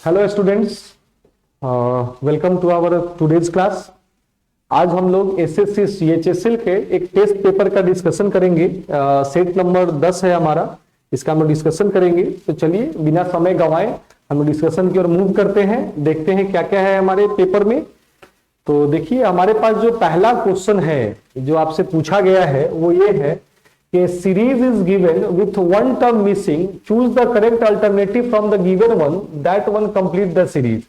Hello students, welcome to our today's class. आज हम लोग एसएससी सीएचएसएल के एक टेस्ट पेपर का डिस्कशन करेंगे। सेट नंबर 10 है हमारा, इसका हम लोग डिस्कशन करेंगे। तो चलिए बिना समय गंवाए हम लोग डिस्कशन की ओर मूव करते हैं, देखते हैं क्या क्या है हमारे पेपर में। तो देखिए हमारे पास जो पहला क्वेश्चन है जो आपसे पूछा गया है वो ये है कि series is given with one term missing, choose the correct alternative from the given one, that one complete the series.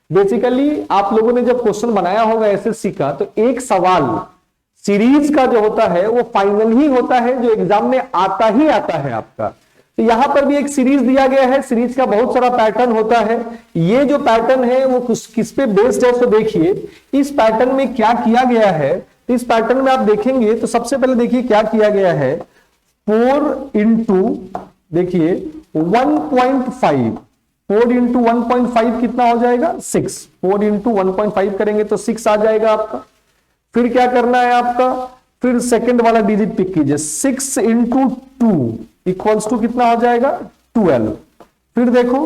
Basically आप लोगों ने जब क्वेश्चन बनाया होगा एसएससी का, तो एक सवाल सीरीज का जो होता है वो फाइनल ही होता है, जो एग्जाम में आता ही आता है आपका। तो यहां पर भी एक सीरीज दिया गया है, सीरीज का बहुत सारा पैटर्न होता है। ये जो पैटर्न है वो किस पे बेस्ड है, तो देखिए इस पैटर्न में क्या किया गया है। तो इस पैटर्न में आप देखेंगे तो सबसे पहले देखिए क्या किया गया है, 4 इंटू देखिए 1.5, 4 इंटू 1.5 कितना हो जाएगा 6। 4 इंटू 1.5 करेंगे तो 6 आ जाएगा आपका। फिर क्या करना है आपका, फिर सेकंड वाला डिजिट पिक कीजिए, 6 इंटू 2 इक्वल्स टू कितना हो जाएगा 12। फिर देखो,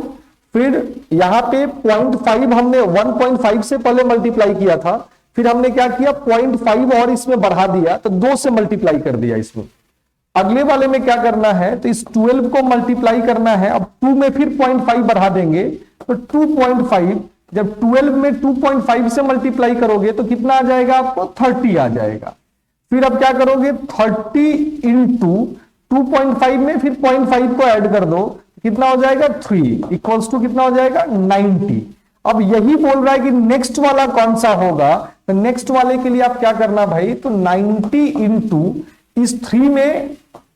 फिर यहां पे 0.5 हमने 1.5 से पहले मल्टीप्लाई किया था, फिर हमने क्या किया 0.5 और इसमें बढ़ा दिया, तो 2 से मल्टीप्लाई कर दिया इसमें। अगले वाले में क्या करना है, तो इस 12 को मल्टीप्लाई करना है। अब 2 में फिर 0.5 बढ़ा देंगे तो 2.5, जब 12 में 2.5 से मल्टीप्लाई करोगे तो कितना आ जाएगा आपको 30 आ जाएगा। फिर अब क्या करोगे 30 इंटू 2.5 में फिर 0.5 को ऐड कर दो, कितना हो जाएगा 3 इक्वल्स टू कितना हो जाएगा 90। अब यही बोल रहा है कि नेक्स्ट वाला कौन सा होगा, तो नेक्स्ट वाले के लिए आप क्या करना भाई, तो 90 इंटू इस 3 में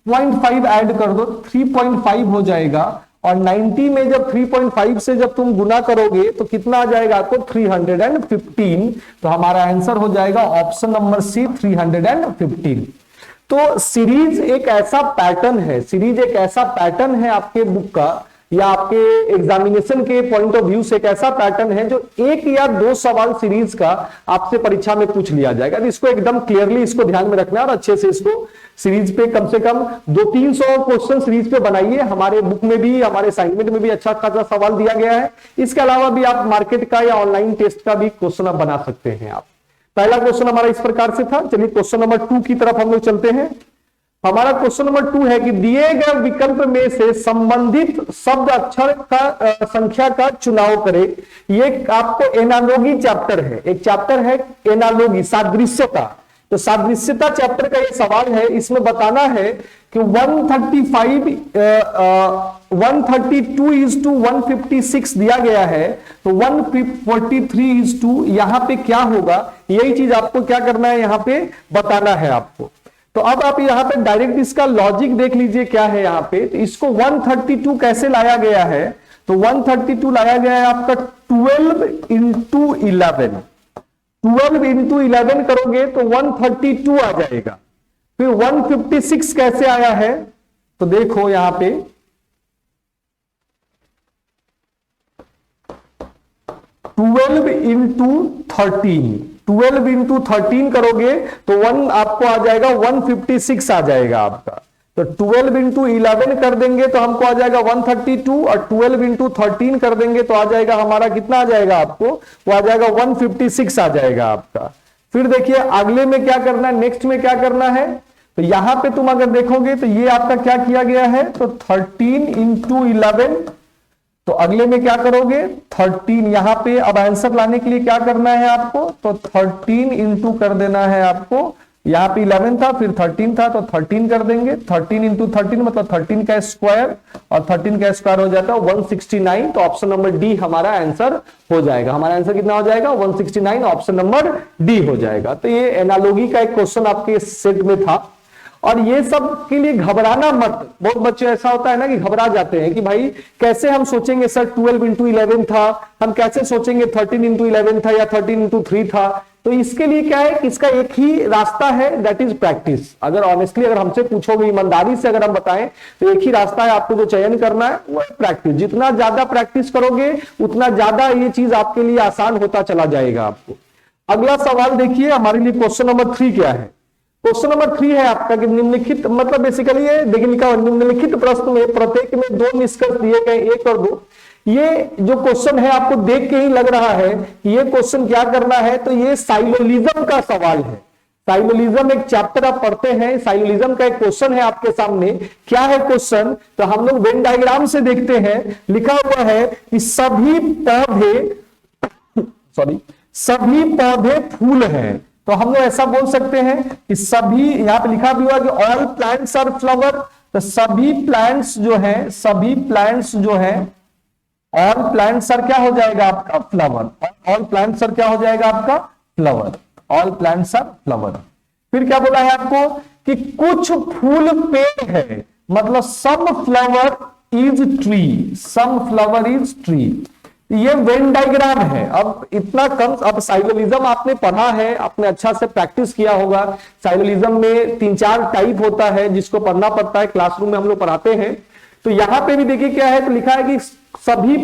0.5 ऐड कर दो, 3.5 हो जाएगा। और 90 में जब 3.5 से जब तुम गुना करोगे तो कितना आ जाएगा आपको 315। तो हमारा आंसर हो जाएगा ऑप्शन नंबर सी 315। तो सीरीज एक ऐसा पैटर्न है, सीरीज एक ऐसा पैटर्न है आपके बुक का या आपके एग्जामिनेशन के पॉइंट ऑफ व्यू से एक ऐसा पैटर्न है जो 1 या 2 सवाल सीरीज का आपसे परीक्षा में पूछ लिया जाएगा। तो इसको एकदम क्लियरली इसको ध्यान में रखना और अच्छे से इसको सीरीज पे कम से कम 200-300 क्वेश्चन सीरीज पे बनाइए। हमारे बुक में भी, हमारे असाइनमेंट में भी अच्छा खासा सवाल दिया गया है। इसके अलावा भी आप मार्केट का या ऑनलाइन टेस्ट का भी क्वेश्चन आप बना सकते हैं। आप पहला क्वेश्चन हमारा इस प्रकार से था। चलिए क्वेश्चन नंबर 2 की तरफ हम लोग चलते हैं। हमारा क्वेश्चन नंबर 2 है कि दिए गए विकल्प में से संबंधित शब्द अक्षर का संख्या का चुनाव करें। ये आपको एनालॉजी चैप्टर है, एक चैप्टर है एनालॉजी, सादृश्यता। तो सादृश्यता चैप्टर का ये सवाल है, इसमें बताना है कि 132:156 दिया गया है, तो 143 यहां पे क्या होगा, यही चीज आपको क्या करना है यहां पे बताना है आपको। तो अब आप यहां पे डायरेक्ट इसका लॉजिक देख लीजिए क्या है यहां पे। तो इसको 132 कैसे लाया गया है, तो 132 लाया गया है आपका 12 इंटू 11। 12 इंटू 11 करोगे तो 132 आ जाएगा। फिर 156 कैसे आया है, तो देखो यहां पे 12 इंटू 13, 12 इंटू 13 करोगे तो 1 आपको आ जाएगा 156 आ जाएगा आपका। तो 12 इंटू 11 कर देंगे तो हमको आ जाएगा 132, और 12 इंटू 13 कर देंगे तो आ जाएगा हमारा कितना आ जाएगा आपको, वो आ जाएगा 156 आ जाएगा आपका। फिर देखिए अगले में क्या करना है, नेक्स्ट में क्या करना है, तो यहां पे तुम अगर देखोगे तो ये आपका क्या किया गया है, तो 13 इंटू 11। तो अगले में क्या करोगे 13, यहां पे अब आंसर लाने के लिए क्या करना है आपको, तो 13 इंटू कर देना है आपको। यहां पे 11 था, फिर 13 था, तो 13 कर देंगे। 13 इंटू 13 मतलब 13 का स्क्वायर, और 13 का स्क्वायर हो जाता है 169। तो ऑप्शन नंबर डी हमारा आंसर हो जाएगा। हमारा आंसर कितना हो जाएगा 169, ऑप्शन नंबर डी हो जाएगा। तो ये एनालॉजी का एक क्वेश्चन आपके सेट में था। और ये सब के लिए घबराना मत। बहुत बच्चे ऐसा होता है ना कि घबरा जाते हैं कि भाई कैसे हम सोचेंगे सर 12 इंटू 11 था, हम कैसे सोचेंगे 13 इंटू 11 था या 13 इंटू 3 था। तो इसके लिए क्या है कि इसका एक ही रास्ता है, दैट इज प्रैक्टिस। अगर ऑनेस्टली अगर हमसे पूछोगे, ईमानदारी से अगर हम बताएं, तो एक ही रास्ता है आपको जो चयन करना है, वो है प्रैक्टिस। जितना ज्यादा प्रैक्टिस करोगे उतना ज्यादा ये चीज आपके लिए आसान होता चला जाएगा आपको। अगला सवाल देखिए हमारे लिए क्वेश्चन नंबर 3 क्या है। क्वेश्चन नंबर 3 है आपका कि निम्नलिखित, मतलब बेसिकली ये देखिए लिखा हुआ निम्नलिखित प्रश्न में प्रत्येक में 2 निष्कर्ष दिए गए, 1 और 2। ये जो क्वेश्चन है आपको देख के ही लग रहा है कि ये क्वेश्चन क्या करना है, तो ये साइलोलिज्म का सवाल है। साइलोलिज्म एक चैप्टर आप पढ़ते हैं, साइलोलिज्म का एक क्वेश्चन है आपके सामने। क्या है क्वेश्चन, तो हम लोग वेन डायग्राम से देखते हैं। लिखा हुआ है कि सभी पौधे फूल हैं, तो हम लोग ऐसा बोल सकते हैं कि सभी, यहां पे लिखा भी हुआ कि ऑल प्लांट्स आर फ्लावर, तो सभी प्लांट्स जो है, ऑल प्लांट्स आर क्या हो जाएगा आपका फ्लावर, ऑल प्लांट्स आर क्या हो जाएगा आपका flower, all plants are flower. फिर क्या बोला है आपको कि कुछ फूल पेड़ है, मतलब some flower is tree, some flower is tree. ये वेन डायग्राम है। अब इतना कम, अब साइलोलिज्म आपने पढ़ा है, आपने अच्छा से प्रैक्टिस किया होगा। साइलोलिज्म में 3-4 टाइप होता है जिसको पढ़ना पड़ता है, क्लासरूम में हम लोग पढ़ाते हैं। तो यहां पे भी देखिए क्या है, तो लिखा है कि सभी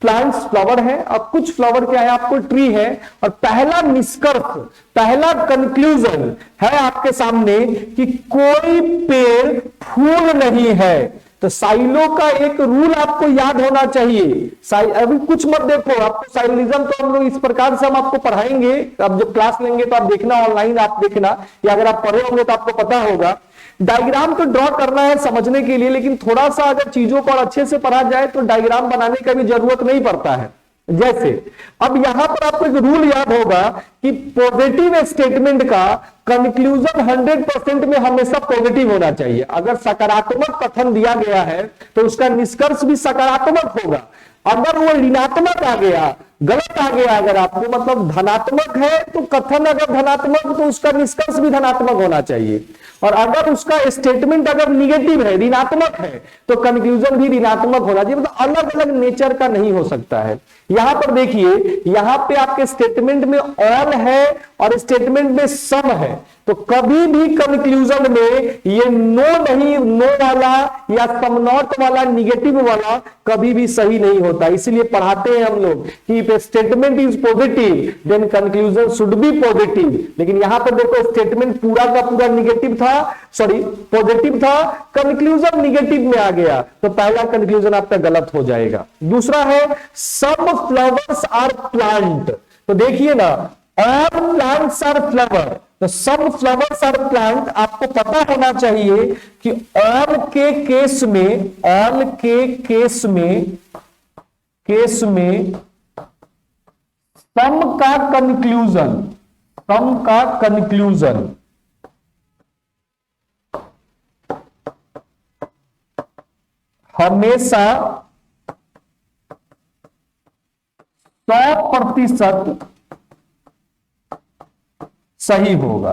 प्लांट्स फ्लावर है और कुछ फ्लावर क्या है आपको ट्री है। और पहला निष्कर्ष, पहला कंक्लूजन है आपके सामने कि कोई पेड़ फूल नहीं है। तो साइलो का एक रूल आपको याद होना चाहिए। अभी कुछ मत देखो, आपको साइलोलिज्म तो हम लोग इस प्रकार से हम आपको पढ़ाएंगे। अब जब क्लास लेंगे तो आप देखना, ऑनलाइन आप देखना, या अगर आप पढ़े होंगे तो आपको पता होगा। डायग्राम तो ड्रॉ करना है समझने के लिए, लेकिन थोड़ा सा अगर चीजों को अच्छे से पढ़ा जाए तो डायग्राम बनाने का भी जरूरत नहीं पड़ता है। जैसे अब यहां पर आपको एक रूल याद होगा कि पॉजिटिव स्टेटमेंट का कंक्लूजन 100% में हमेशा पॉजिटिव होना चाहिए। अगर सकारात्मक कथन दिया गया है तो उसका निष्कर्ष भी सकारात्मक होगा। अगर वो ऋणात्मक आ गया, गलत आ गया, अगर आपको मतलब धनात्मक है तो कथन अगर धनात्मक तो उसका निष्कर्ष भी धनात्मक होना चाहिए। और अगर उसका स्टेटमेंट अगर निगेटिव है, ऋणात्मक है, तो कंक्लूजन भी ऋणात्मक होना चाहिए। मतलब अलग अलग नेचर का नहीं हो सकता है। यहां पर देखिए, यहां पे आपके स्टेटमेंट में ऑल है और स्टेटमेंट में सम है, तो कभी भी कंक्लूजन में ये नो नहीं, नो वाला या सम नॉट वाला, निगेटिव वाला कभी भी सही नहीं होता। इसीलिए पढ़ाते हैं हम लोग कि if statement is positive then conclusion should be positive. लेकिन यहां पर देखो स्टेटमेंट पूरा का पूरा निगेटिव था, सॉरी पॉजिटिव था, कंक्लूजन निगेटिव में आ गया, तो पहला कंक्लूजन आपका गलत हो जाएगा। दूसरा है सम फ्लावर्स आर प्लांट, तो देखिए ना, ऑल प्लांट्स आर फ्लावर, तो सम फ्लावर्स आर प्लांट। आपको पता होना चाहिए कि ऑल के केस में, ऑल के केस में सम का कंक्लूजन हमेशा 100% सही होगा।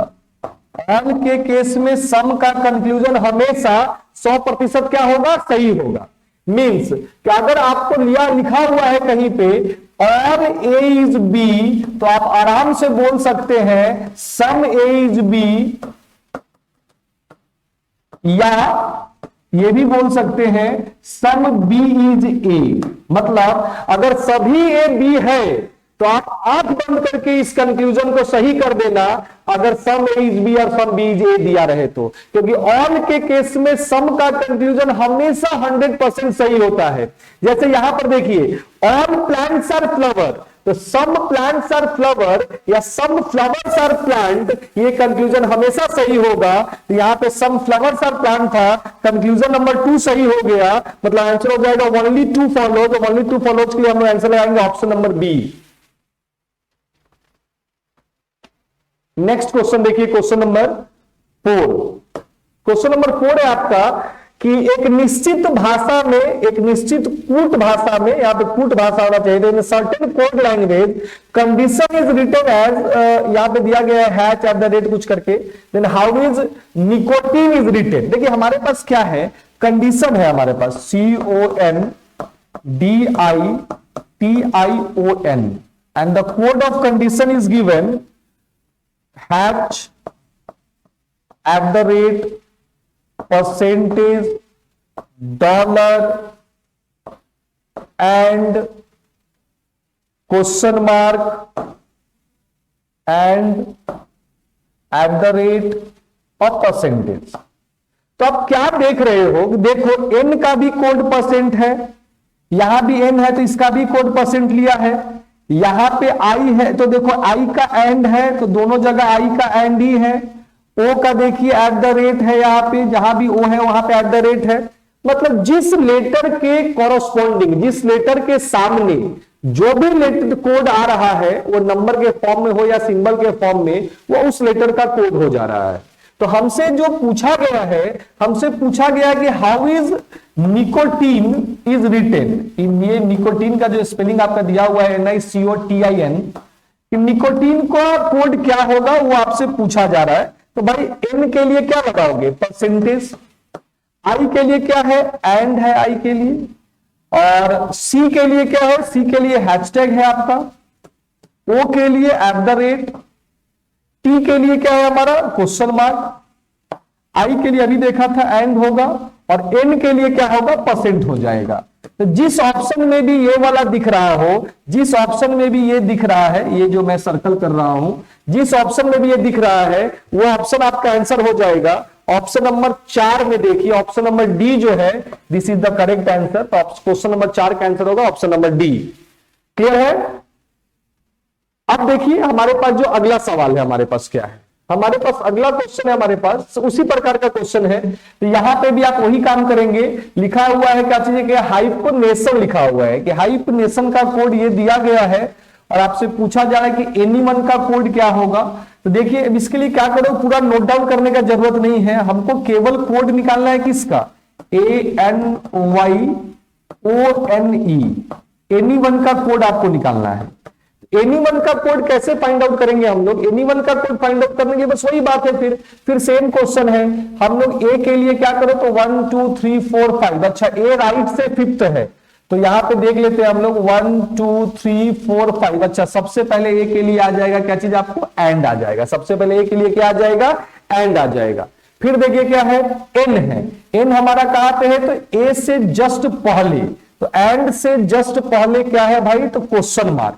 ऑल के केस में सम का कंक्लूजन हमेशा 100% क्या होगा, सही होगा। मीन्स कि अगर आपको लिखा हुआ है कहीं पे और ए इज बी, तो आप आराम से बोल सकते हैं सम ए इज बी, या ये भी बोल सकते हैं सम बी इज ए। मतलब अगर सभी ए बी है तो आप आंख बंद करके इस कंक्लूजन को सही कर देना, अगर सम ए इज बी और सम बी इज ए दिया रहे तो। क्योंकि ऑल के केस में सम का कंक्लूजन हमेशा 100% सही होता है। जैसे यहां पर देखिए, ऑल प्लांट्स आर फ्लावर, तो सम प्लांट्स आर फ्लावर या सम फ्लावर्स आर प्लांट, ये कंक्लूजन हमेशा सही होगा। तो यहां पे सम फ्लावर्स आर प्लांट था, कंक्लूजन नंबर 2 सही हो गया, मतलब आंसर हो जाएगा ओनली 2 फॉलोज। ओनली 2 फॉलोज के लिए हम लोग आंसर लगाएंगे option number B. Next question देखिए, क्वेश्चन नंबर 4। क्वेश्चन नंबर 4 है आपका कि एक निश्चित भाषा में, एक निश्चित कूट भाषा में, यहां पे कूट भाषा होना चाहिए, in certain code language condition is written as, यहां पे दिया गया है हैच एट द रेट कुछ करके, then how is nicotine is written. देखिए हमारे पास क्या है, कंडीशन है हमारे पास CONDITION and the code of condition is given hatch at the rate percentage dollar and question mark and at the rate of percentage। तो आप क्या देख रहे हो, देखो n का भी कोड परसेंट है, यहां भी n है तो इसका भी कोड परसेंट लिया है, यहां पे i है तो देखो i का एंड है तो दोनों जगह i का एंड ही है, o का देखिए एट द रेट है, यहां पे जहां भी o है वहां पे एट द रेट है। मतलब जिस लेटर के कॉरस्पॉन्डिंग, जिस लेटर के सामने जो भी लेटर कोड आ रहा है वो नंबर के फॉर्म में हो या सिंबल के फॉर्म में, वो उस लेटर का कोड हो जा रहा है। तो हमसे जो पूछा गया है, हमसे पूछा गया कि how is nicotine is written. ये निकोटीन का जो स्पेलिंग आपका दिया हुआ है NICOTIN, निकोटीन का कोड क्या होगा वो आपसे पूछा जा रहा है। तो भाई n के लिए क्या लगाओगे, परसेंटेज, i के लिए क्या है, एंड है i के लिए, और c के लिए क्या है, c के लिए हैशटैग है आपका, o के लिए एट द रेट, t के लिए क्या है हमारा क्वेश्चन मार्क, i के लिए अभी देखा था एंड होगा, और n के लिए क्या होगा, परसेंट हो जाएगा। तो जिस ऑप्शन में भी ये वाला दिख रहा हो, जिस ऑप्शन में भी ये दिख रहा है, ये जो मैं सर्कल कर रहा हूं, जिस ऑप्शन में भी ये दिख रहा है वो ऑप्शन आपका आंसर हो जाएगा। ऑप्शन नंबर 4 में देखिए, ऑप्शन नंबर डी जो है, this is the correct answer. तो क्वेश्चन नंबर 4 का आंसर होगा ऑप्शन नंबर डी। क्लियर है? अब देखिए हमारे पास जो अगला सवाल है, हमारे पास क्या है, हमारे पास अगला क्वेश्चन है, हमारे पास उसी प्रकार का क्वेश्चन है। तो यहां पे भी आप वही काम करेंगे। लिखा हुआ है क्या चीज, कि हाइपनेशन लिखा हुआ है, कि हाइपनेशन का कोड ये दिया गया है और आपसे पूछा जा रहा है कि एनीवन का कोड क्या होगा। तो देखिए अब इसके लिए क्या करो, पूरा नोट डाउन करने का जरूरत नहीं है, हमको केवल कोड निकालना है किसका, ANYONE, एनीवन का कोड आपको निकालना है। एनीवन का कोड कैसे फाइंड आउट करेंगे हम लोग, एनीवन का कोड फाइंड आउट करने की बस वही बात है, फिर सेम क्वेश्चन है। हम लोग ए के लिए क्या करो, तो 1 2 3 4 5, अच्छा ए राइट से फिफ्थ है, तो यहां पे देख लेते हैं हम लोग 1 2 3 4 5। अच्छा सबसे पहले ए के लिए आ जाएगा क्या चीज, आपको एंड आ जाएगा। सबसे पहले ए के लिए क्या आ जाएगा, एंड आ जाएगा। फिर देखिए क्या है, एन है, एन हमारा कहां पे है, तो ए से जस्ट पहले, तो एंड से जस्ट पहले क्या है भाई, तो क्वेश्चन मार्क,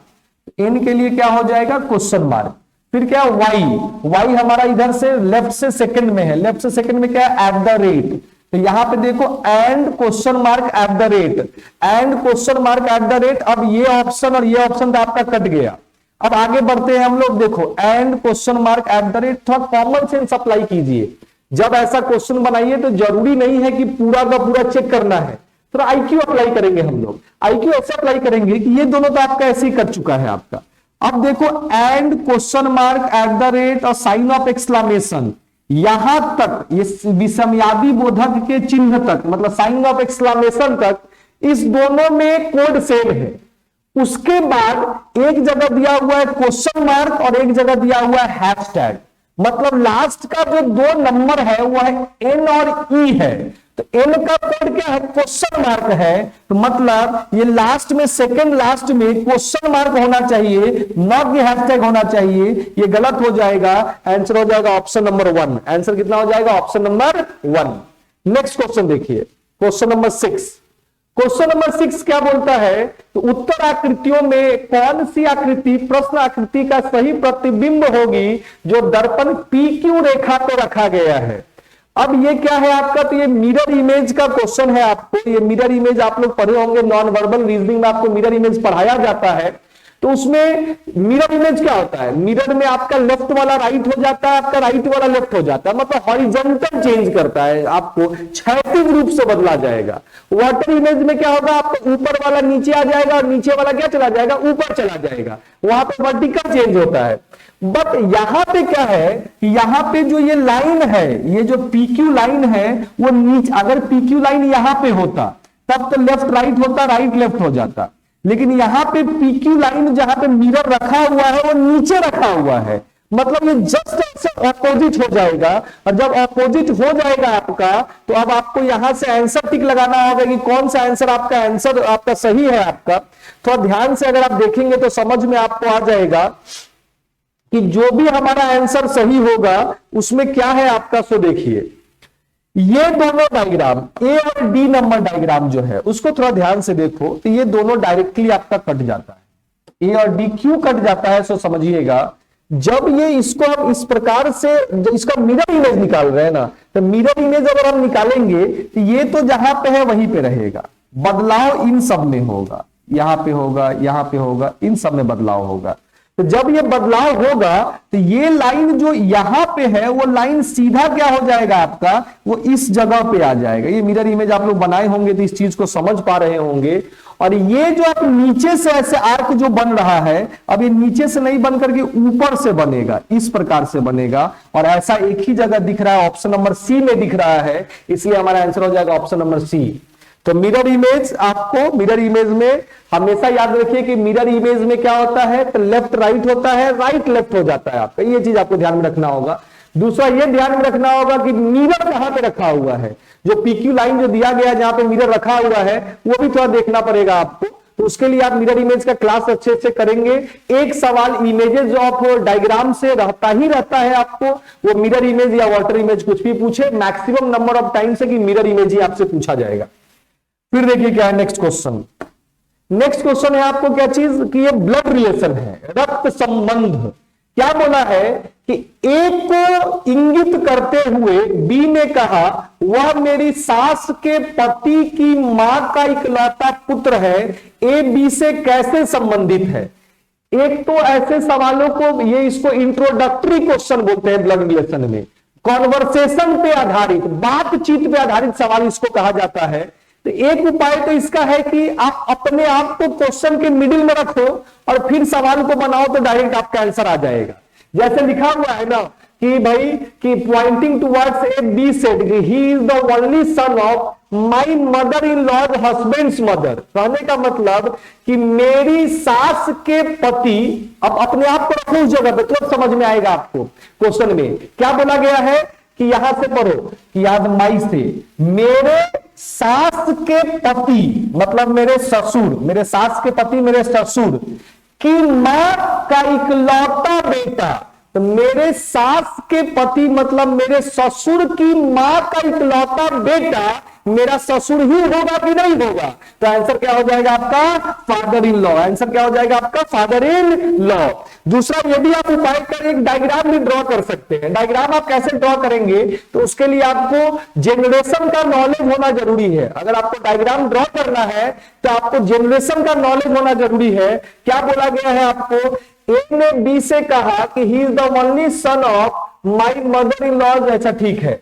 एन के लिए क्या हो जाएगा, क्वेश्चन मार्क। फिर क्या, वाई, वाई हमारा इधर से लेफ्ट से सेकंड में है, लेफ्ट से सेकंड में क्या है, एट द रेट, तो यहां पे देखो and question mark at the rate, and question mark at the rate. अब ये ऑप्शन और ये ऑप्शन तो आपका कट गया। अब आगे बढ़ते हैं हम लोग, देखो and question mark at the rate, थोड़ा कॉमन सेंस अप्लाई कीजिए। जब ऐसा क्वेश्चन बनाइए तो जरूरी नहीं है कि पूरा का पूरा चेक करना है, तो आईक्यू अप्लाई करेंगे हम लोग। आईक्यू ऐसे अप्लाई करेंगे कि ये दोनों तो आपका ऐसे ही कर चुका है आपका। अब देखो and question mark at the rate और साइन ऑफ एक्सक्लेमेशन, यहां तक ये विषमयादि बोधक के चिन्ह तक, मतलब साइन ऑफ एक्सक्लेमेशन तक, इस दोनों में कोड सेम है। उसके बाद एक जगह दिया हुआ है क्वेश्चन मार्क और एक जगह दिया हुआ है हैशटैग, मतलब लास्ट का जो दो नंबर है वो है एन और ई है। तो एन का कोड क्या है, क्वेश्चन मार्क है, तो मतलब ये लास्ट में, सेकंड लास्ट में क्वेश्चन मार्क होना चाहिए, नॉट कि हैशटैग होना चाहिए। ये गलत हो जाएगा, आंसर हो जाएगा ऑप्शन नंबर 1। आंसर कितना हो जाएगा, ऑप्शन नंबर 1। नेक्स्ट क्वेश्चन देखिए, क्वेश्चन नंबर 6। क्वेश्चन नंबर 6 क्या बोलता है, तो उत्तर आकृतियों में कौन सी आकृति प्रश्न आकृति का सही प्रतिबिंब होगी जो दर्पण PQ रेखा पर रखा गया है। अब ये क्या है आपका, तो ये मिरर इमेज का क्वेश्चन है। आपको ये मिरर इमेज आप लोग पढ़े होंगे, नॉन वर्बल रीजनिंग में आपको मिरर इमेज पढ़ाया जाता है। तो उसमें मिरर इमेज क्या होता है, मिरर में आपका लेफ्ट वाला राइट हो जाता है, आपका राइट वाला लेफ्ट हो जाता है, मतलब हॉरिजॉन्टल चेंज करता है, आपको क्षैतिज रूप से बदला जाएगा। वाटर इमेज में क्या होगा, आपका ऊपर वाला नीचे आ जाएगा और नीचे वाला क्या चला जाएगा, ऊपर चला जाएगा, वहां पर वर्टिकल चेंज होता है। बट यहां पे क्या है कि यहां पे जो ये लाइन है, ये जो PQ लाइन है, वो नीचे, अगर PQ लाइन यहां पे होता तब तो लेफ्ट राइट होता, राइट लेफ्ट हो जाता, लेकिन यहां पे PQ लाइन जहां पे मिरर रखा हुआ है वो नीचे रखा हुआ है, मतलब ये जस्ट ऐसे ऑपोजिट हो जाएगा। और जब ऑपोजिट हो जाएगा आपका, तो अब आपको यहां से आंसर टिक लगाना होगा कि कौन सा आंसर आपका आंसर आपका सही है। आपका थोड़ा ध्यान से अगर आप देखेंगे तो समझ में आपको आ जाएगा कि जो भी हमारा आंसर सही होगा उसमें क्या है आपका। सो देखिए ये दोनों डायग्राम ए और डी नंबर डायग्राम जो है उसको थोड़ा ध्यान से देखो, तो ये दोनों डायरेक्टली आपका कट जाता है। ए और डी क्यों कट जाता है सो समझिएगा, जब ये इसको आप इस प्रकार से इसका मिरर इमेज निकाल रहे हैं ना, तो मिरर इमेज अगर हम निकालेंगे तो ये तो जहां पे है वहीं पे रहेगा, बदलाव इन सब में होगा, यहां पे होगा, यहां पे होगा, इन सब में बदलाव होगा। तो जब ये बदलाव होगा तो ये लाइन जो यहां पे है वो लाइन सीधा क्या हो जाएगा आपका, वो इस जगह पे आ जाएगा। ये मिरर इमेज आप लोग बनाए होंगे तो इस चीज को समझ पा रहे होंगे। और ये जो आप नीचे से ऐसे आर्क जो बन रहा है, अब ये नीचे से नहीं बन करके ऊपर से बनेगा, इस प्रकार से बनेगा। और ऐसा एक ही जगह दिख रहा है, ऑप्शन नंबर सी में दिख रहा है, इसलिए हमारा आंसर हो जाएगा ऑप्शन नंबर सी। तो मिरर इमेज, आपको मिरर इमेज में हमेशा याद रखिए कि मिरर इमेज में क्या होता है, तो लेफ्ट राइट होता है, राइट लेफ्ट हो जाता है आपका, ये चीज आपको ध्यान में रखना होगा। दूसरा ये ध्यान में रखना होगा कि मिरर कहां पे रखा हुआ है, जो पीक्यू लाइन जो दिया गया है जहां पे मिरर रखा हुआ है वो भी थोड़ा देखना पड़ेगा आपको। तो उसके लिए आप मिरर इमेज का क्लास अच्छे से करेंगे। एक सवाल इमेजेस ऑफ डायग्राम से रहता ही रहता है आपको, वो मिरर इमेज या वाटर इमेज कुछ भी पूछे, मैक्सिमम नंबर ऑफ टाइम से कि मिरर इमेज ही आपसे पूछा जाएगा। फिर देखिए क्या है नेक्स्ट क्वेश्चन। नेक्स्ट क्वेश्चन है आपको क्या चीज, कि ये ब्लड रिलेशन है, रक्त संबंध। क्या बोला है कि ए को इंगित करते हुए बी ने कहा वह मेरी सास के पति की मां का इकलौता पुत्र है, ए बी से कैसे संबंधित है। एक तो ऐसे सवालों को, ये इसको इंट्रोडक्टरी क्वेश्चन बोलते हैं ब्लड रिलेशन में, कॉन्वर्सेशन पे आधारित, बातचीत पे आधारित सवाल इसको कहा जाता है। तो एक उपाय तो इसका है कि आप अपने आप को क्वेश्चन के मिडिल में रखो और फिर सवाल को बनाओ तो डायरेक्ट आपका आंसर आ जाएगा। जैसे लिखा हुआ है ना कि भाई कि pointing towards A B said he is the only son of my mother in law's husband's mother. कहने का मतलब कि मेरी सास के पति, अब अपने आप को रखो उस जगह पे तो समझ में आएगा आपको। क्वेश्चन में क्या बोला गया है कि यहां से पढ़ो कि याद माई से, मेरे सास के पति मतलब मेरे ससुर, मेरे सास के पति मेरे ससुर की मां का इकलौता बेटा। तो मेरे सास के पति मतलब मेरे ससुर की मां का इकलौता बेटा मेरा ससुर ही होगा कि नहीं होगा। तो आंसर क्या हो जाएगा आपका, फादर इन लॉ। आंसर क्या हो जाएगा आपका, फादर इन लॉ। दूसरा, यदि आप उपाय कर एक डायग्राम भी ड्रॉ कर सकते हैं। डायग्राम आप कैसे ड्रॉ करेंगे, तो उसके लिए आपको जनरेशन का नॉलेज होना जरूरी है। अगर आपको डायग्राम ड्रॉ करना है तो आपको जनरेशन का नॉलेज होना जरूरी है। क्या बोला गया है आपको, ए ने बी से कहा कि he is the only son of my mother in law's. ऐसा ठीक है।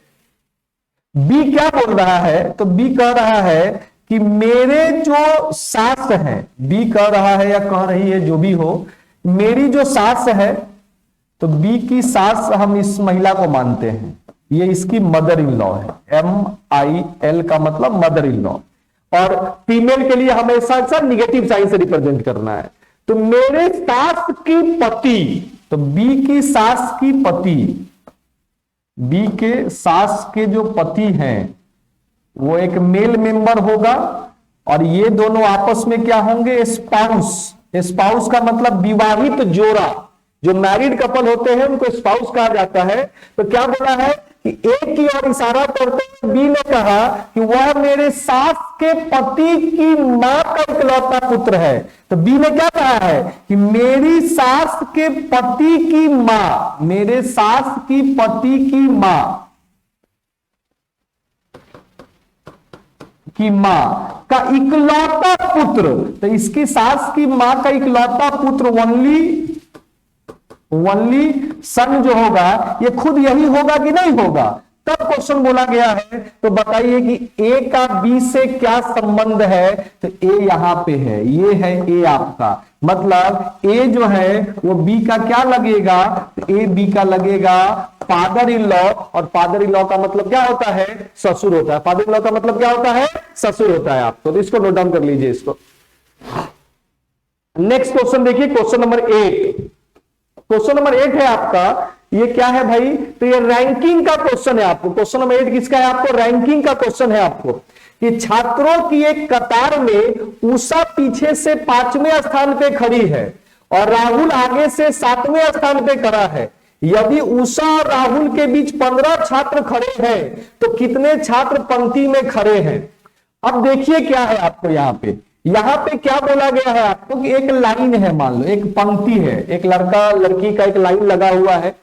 बी क्या बोल रहा है, तो बी कह रहा है कि मेरे जो सास है, बी कह रहा है या कह रही है जो भी हो, मेरी जो सास है, तो बी की सास हम इस महिला को मानते हैं, ये इसकी मदर इन लॉ है। MIL का मतलब मदर इन लॉ, और फीमेल के लिए हमेशा निगेटिव साइन से रिप्रेजेंट करना है। तो मेरे सास की पति, तो बी की सास की पति, बी के सास के जो पति हैं वो एक मेल मेंबर होगा, और ये दोनों आपस में क्या होंगे, स्पाउस। स्पाउस का मतलब विवाहित जोड़ा, जो मैरिड कपल होते हैं उनको स्पाउस कहा जाता है। तो क्या बोला है कि एक की ओर इशारा करते हुए बी ने कहा कि वह मेरे सास के पति की मां का इकलौता पुत्र है। तो बी ने क्या कहा है कि मेरी सास के पति की मां, मेरे सास की पति की मां की मां का इकलौता पुत्र। तो इसकी सास की मां का इकलौता पुत्र ओनली सन जो होगा, ये खुद यही होगा कि नहीं होगा। तब क्वेश्चन बोला गया है, तो बताइए कि ए का बी से क्या संबंध है। तो ए यहां पे है, ये है ए आपका, मतलब ए जो है वो बी का क्या लगेगा, तो ए बी का लगेगा फादर इन लॉ। और फादर इन लॉ का मतलब क्या होता है, ससुर होता है। फादर इन लॉ का मतलब क्या होता है, ससुर होता है आपको। तो इसको नोट डाउन कर लीजिए इसको। नेक्स्ट क्वेश्चन देखिए, क्वेश्चन नंबर 8। क्वेश्चन नंबर 8 है आपका, ये क्या है भाई, तो ये रैंकिंग का क्वेश्चन है आपको। क्वेश्चन नंबर 8 किसका है आपको, रैंकिंग का क्वेश्चन है आपको, कि छात्रों की एक कतार में उषा पीछे से 5वें स्थान पे खड़ी है और राहुल आगे से 7वें स्थान पे खड़ा है। यदि उषा और राहुल के बीच 15 छात्र खड़े हैं तो कितने छात्र पंक्ति में खड़े हैं। अब देखिए क्या है आपको यहाँ पे क्या बोला गया है आपको, कि एक लाइन है, मान लो एक पंक्ति है, एक लड़का लड़की का एक लाइन लगा हुआ है।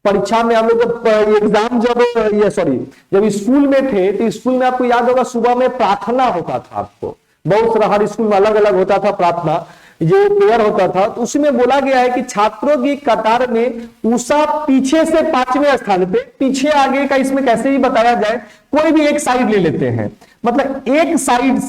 परीक्षा में हम लोग जब एग्जाम जब स्कूल में थे तो स्कूल में आपको याद होगा सुबह में प्रार्थना होता था आपको। बहुत सारा हर स्कूल में अलग अलग होता था प्रार्थना, जो पेयर होता था, तो उसमें बोला गया है कि छात्रों की कतार में उषा पीछे से 5वें स्थान पे, पीछे आगे का इसमें कैसे भी बताया जाए, कोई भी एक साइड ले लेते हैं, मतलब एक साइड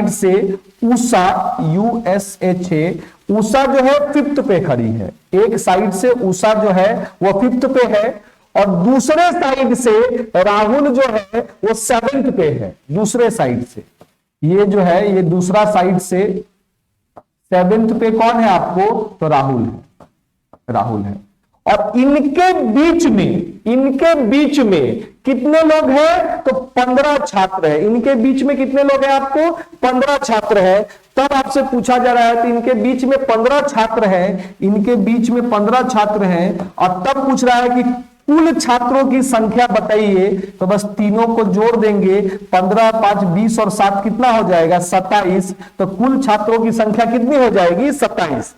से उषा USHA, उषा जो है 5th पे खड़ी है, एक साइड से उषा जो है वो 5th पे है, और दूसरे साइड से राहुल जो है वो 7th पे है, दूसरे साइड से, ये जो है ये दूसरा साइड से 7th पे कौन है आपको, तो राहुल है। और इनके बीच में कितने लोग हैं, तो 15 छात्र हैं, इनके बीच में कितने लोग हैं आपको, 15 छात्र हैं। तब आपसे पूछा जा रहा है तो इनके बीच में 15 छात्र हैं, और तब पूछ रहा है कि कुल छात्रों की संख्या बताइए, तो बस तीनों को जोड़ देंगे, 15, 5, 20 और 7 कितना हो जाएगा, 27। तो कुल छात्रों की संख्या कितनी हो जाएगी, 27।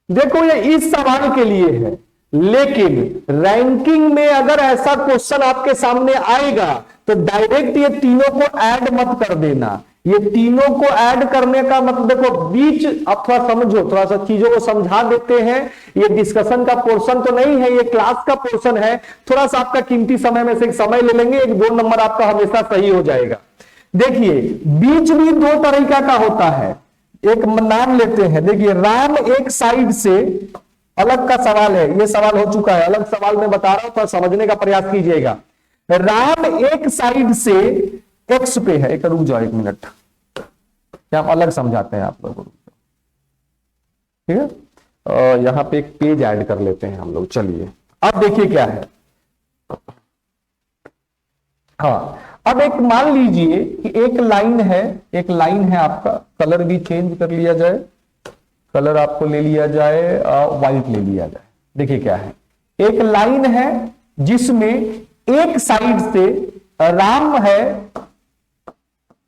देखो ये इस सवाल के लिए है, लेकिन रैंकिंग में अगर ऐसा क्वेश्चन आपके सामने आएगा तो डायरेक्ट ये तीनों को ऐड मत कर देना। ये तीनों को ऐड करने का मतलब, देखो बीच, अब थोड़ा समझो, थोड़ा सा चीजों को समझा देते हैं। ये डिस्कशन का पोर्शन तो नहीं है, ये क्लास का पोर्शन है। थोड़ा सा आपका कीमती समय में से एक समय ले लेंगे, 1-2 नंबर आपका हमेशा सही हो जाएगा। देखिए बीच भी 2 तरीका का होता है, एक नाम लेते हैं। देखिए राम एक साइड से, अलग का सवाल है, ये सवाल हो चुका है, अलग सवाल में बता रहा हूं, तो समझने का प्रयास कीजिएगा। राम एक साइड से एक्स पे है, एक रुक जाओ 1 मिनट, क्या हम अलग समझाते हैं आप लोगों को, ठीक है। यहां पे एक पेज ऐड कर लेते हैं हम लोग। चलिए अब देखिए क्या है, हाँ अब एक मान लीजिए कि एक लाइन है आपका, कलर भी चेंज कर लिया जाए, कलर आपको ले लिया जाए व्हाइट ले लिया जाए। देखिए क्या है, एक लाइन है जिसमें एक साइड से राम है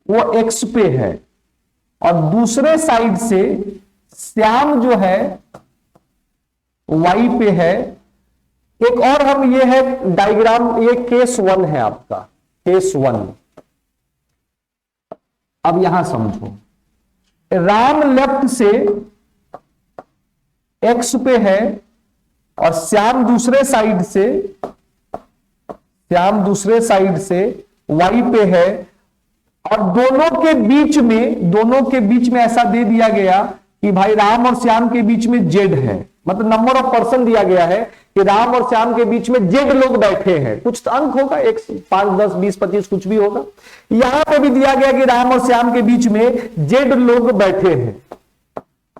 वो एक्स पे है, और दूसरे साइड से श्याम जो है वाई पे है। एक और हम ये है डायग्राम, ये केस 1 है आपका, केस 1। अब यहां समझो, राम लेफ्ट से एक्स पे है और श्याम दूसरे साइड से वाई पे है, और दोनों के बीच में ऐसा दे दिया गया कि भाई राम और श्याम के बीच में जेड है, मतलब नंबर ऑफ पर्सन दिया गया है कि राम और श्याम के बीच में जेड लोग बैठे हैं। कुछ तो अंक होगा, 1, 5, 10, 20, 25 कुछ भी होगा। यहां पे भी दिया गया कि राम और श्याम के बीच में जेड लोग बैठे हैं,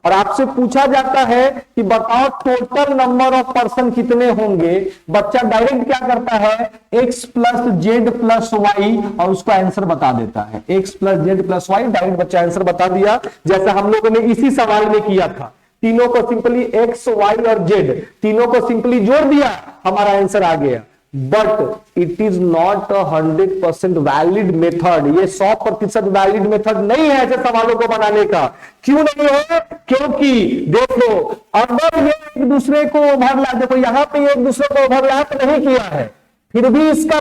और आपसे पूछा जाता है कि बताओ टोटल नंबर ऑफ पर्सन कितने होंगे। बच्चा डायरेक्ट क्या करता है, x + z + y, और उसको आंसर बता देता है। x + z + y, डायरेक्ट बच्चा आंसर बता दिया, जैसे हम लोगों ने इसी सवाल में किया था। तीनों को सिंपली x, y और z तीनों को सिंपली जोड़ दिया, हमारा आंसर आ गया। But it is not 100% valid method, ये 100% वैलिड मेथड नहीं है ऐसे सवालों को बनाने का। क्यों नहीं है, क्योंकि देखो अगर ये एक दूसरे को ओवरलैप, देखो यहां पे एक दूसरे को ओवरलैप नहीं किया है, फिर भी इसका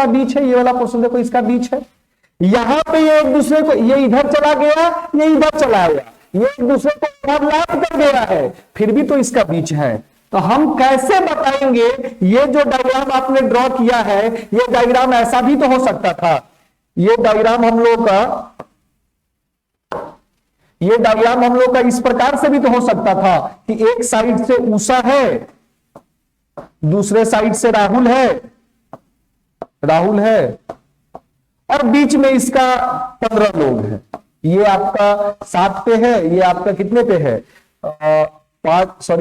बीच है, ये वाला पोर्शन देखो इसका बीच है। यहां पे ये एक दूसरे को, ये इधर चला गया, ये इधर चला गया, ये एक दूसरे को ओवरलैप कर गया है, फिर भी तो इसका बीच है। तो हम कैसे बताएंगे, ये जो डायग्राम आपने ड्रॉ किया है, ये डायग्राम ऐसा भी तो हो सकता था। ये डायग्राम हम लोग का इस प्रकार से भी तो हो सकता था कि एक साइड से उषा है, दूसरे साइड से राहुल है, और बीच में इसका 15 लोग हैं। ये आपका 7 पे है, ये आपका कितने पे है, 5,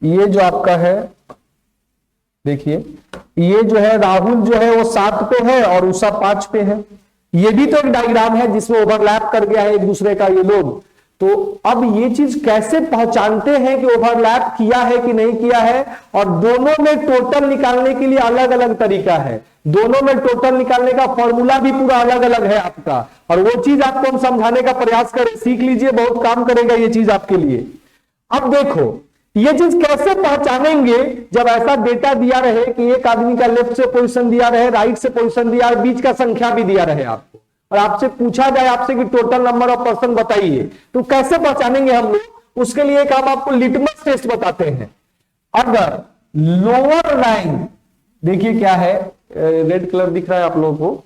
ये जो आपका है, देखिए ये जो है राहुल जो है वो 7 पे है और उषा 5 पे है। ये भी तो एक डायग्राम है जिसमें ओवरलैप कर गया है एक दूसरे का ये लोग। तो अब ये चीज कैसे पहचानते हैं कि ओवरलैप किया है कि नहीं किया है, और दोनों में टोटल निकालने के लिए अलग अलग तरीका है, दोनों में टोटल निकालने का फॉर्मूला भी पूरा अलग अलग है आपका, और वो चीज आपको हम समझाने का प्रयास करें, सीख लीजिए, बहुत काम करेगा ये चीज आपके लिए। अब देखो ये चीज कैसे पहचानेंगे जब ऐसा डेटा दिया रहे कि एक आदमी का लेफ्ट से पोजीशन दिया रहे, राइट से पोजीशन दिया रहे, बीच का संख्या भी दिया रहे आपको, और आपसे पूछा जाए आपसे कि टोटल नंबर ऑफ पर्सन बताइए, तो कैसे पहचानेंगे हम लोग? उसके लिए एक हम आपको लिटमस टेस्ट बताते हैं। अगर लोअर रैंक, देखिए क्या है, रेड कलर दिख रहा है आप लोगों को,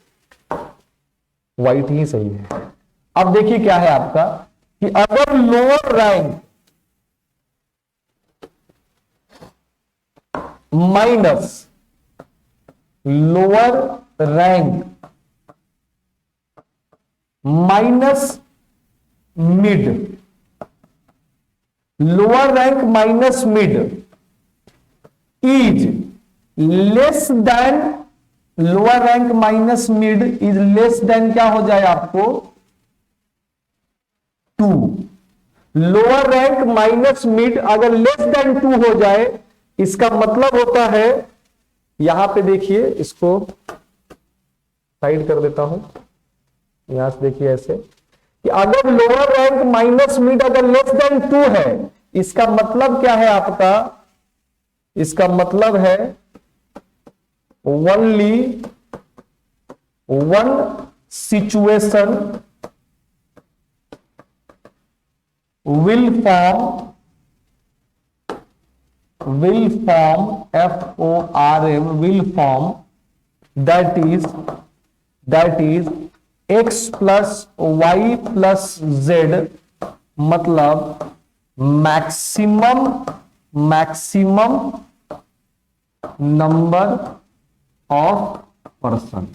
व्हाइट ही सही है। अब देखिए क्या है आपका कि अगर lower rank minus lower rank minus mid, lower rank minus mid is less than, lower rank minus mid is less than क्या हो जाए आपको 2। लोअर रैंक माइनस मिड अगर लेस देन 2 हो जाए, इसका मतलब होता है, यहां पे देखिए, इसको साइड कर देता हूं, यहां से देखिए ऐसे कि अगर लोअर रैंक माइनस मिड अगर लेस देन 2 है, इसका मतलब क्या है आपका, इसका मतलब है only one situation will form FORM will form, that is x plus y plus z, मतलब maximum number of person,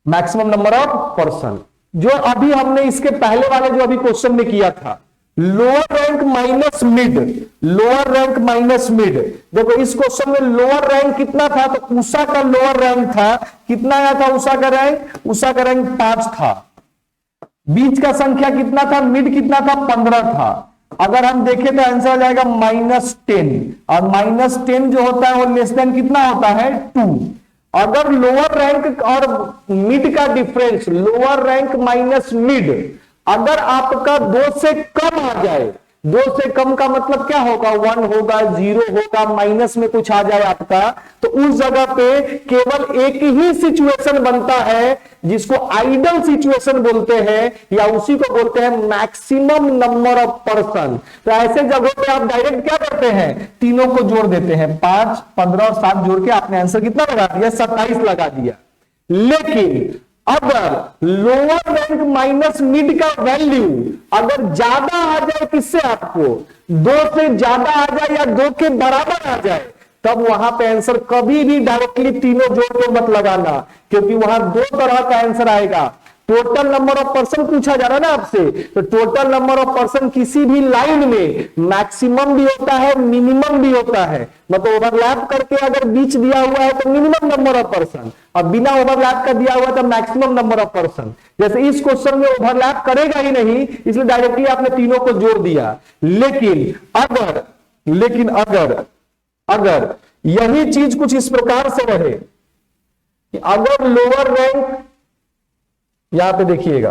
maximum number of person, जो अभी हमने इसके पहले वाले जो अभी क्वेश्चन में किया था, lower rank minus mid, lower rank minus mid. देखो इस क्वेश्चन में लोअर रैंक कितना था, तो उषा का लोअर रैंक था, कितना आया था उषा का रैंक, उषा का रैंक 5 था। बीच का संख्या कितना था, मिड कितना था, 15 था। अगर हम देखें तो आंसर आ जाएगा -10, और -10 जो होता है वो लेस देन कितना होता है 2। अगर लोअर रैंक और मिड का difference, lower rank minus mid, अगर आपका 2 से कम आ जाए, 2 से कम का मतलब क्या होगा, 1 होगा, 0 होगा, माइनस में कुछ आ जाए आपका, तो उस जगह पे केवल एक ही सिचुएशन बनता है जिसको आइडल सिचुएशन बोलते हैं, या उसी को बोलते हैं मैक्सिमम नंबर ऑफ पर्सन। तो ऐसे जगहों पे आप डायरेक्ट क्या करते हैं, तीनों को जोड़ देते हैं, 5, 15 और 7 जोड़ के आपने आंसर कितना लगा दिया, 27 लगा दिया। लेकिन अगर लोअर रैंक माइनस मिड का वैल्यू अगर ज्यादा आ जाए, किससे आपको 2 से ज्यादा आ जाए या 2 के बराबर आ जाए, तब वहां पे आंसर कभी भी डायरेक्टली तीनों जोड़ के मत लगाना, क्योंकि वहां 2 तरह का आंसर आएगा। टोटल नंबर ऑफ पर्सन पूछा जा रहा है ना आपसे, तो टोटल नंबर ऑफ पर्सन किसी भी लाइन में मैक्सिमम भी होता है, मिनिमम भी होता है। मतलब ओवरलैप करके अगर बीच दिया हुआ है तो मिनिमम नंबर ऑफ पर्सन, और बिना ओवरलैप का दिया हुआ तो मैक्सिमम नंबर ऑफ पर्सन। जैसे इस क्वेश्चन में ओवरलैप करेगा ही नहीं, इसलिए डायरेक्टली आपने तीनों को जोड़ दिया। लेकिन अगर यही चीज कुछ इस प्रकार से रहे कि अगर लोअर रैंक, यहां पे देखिएगा,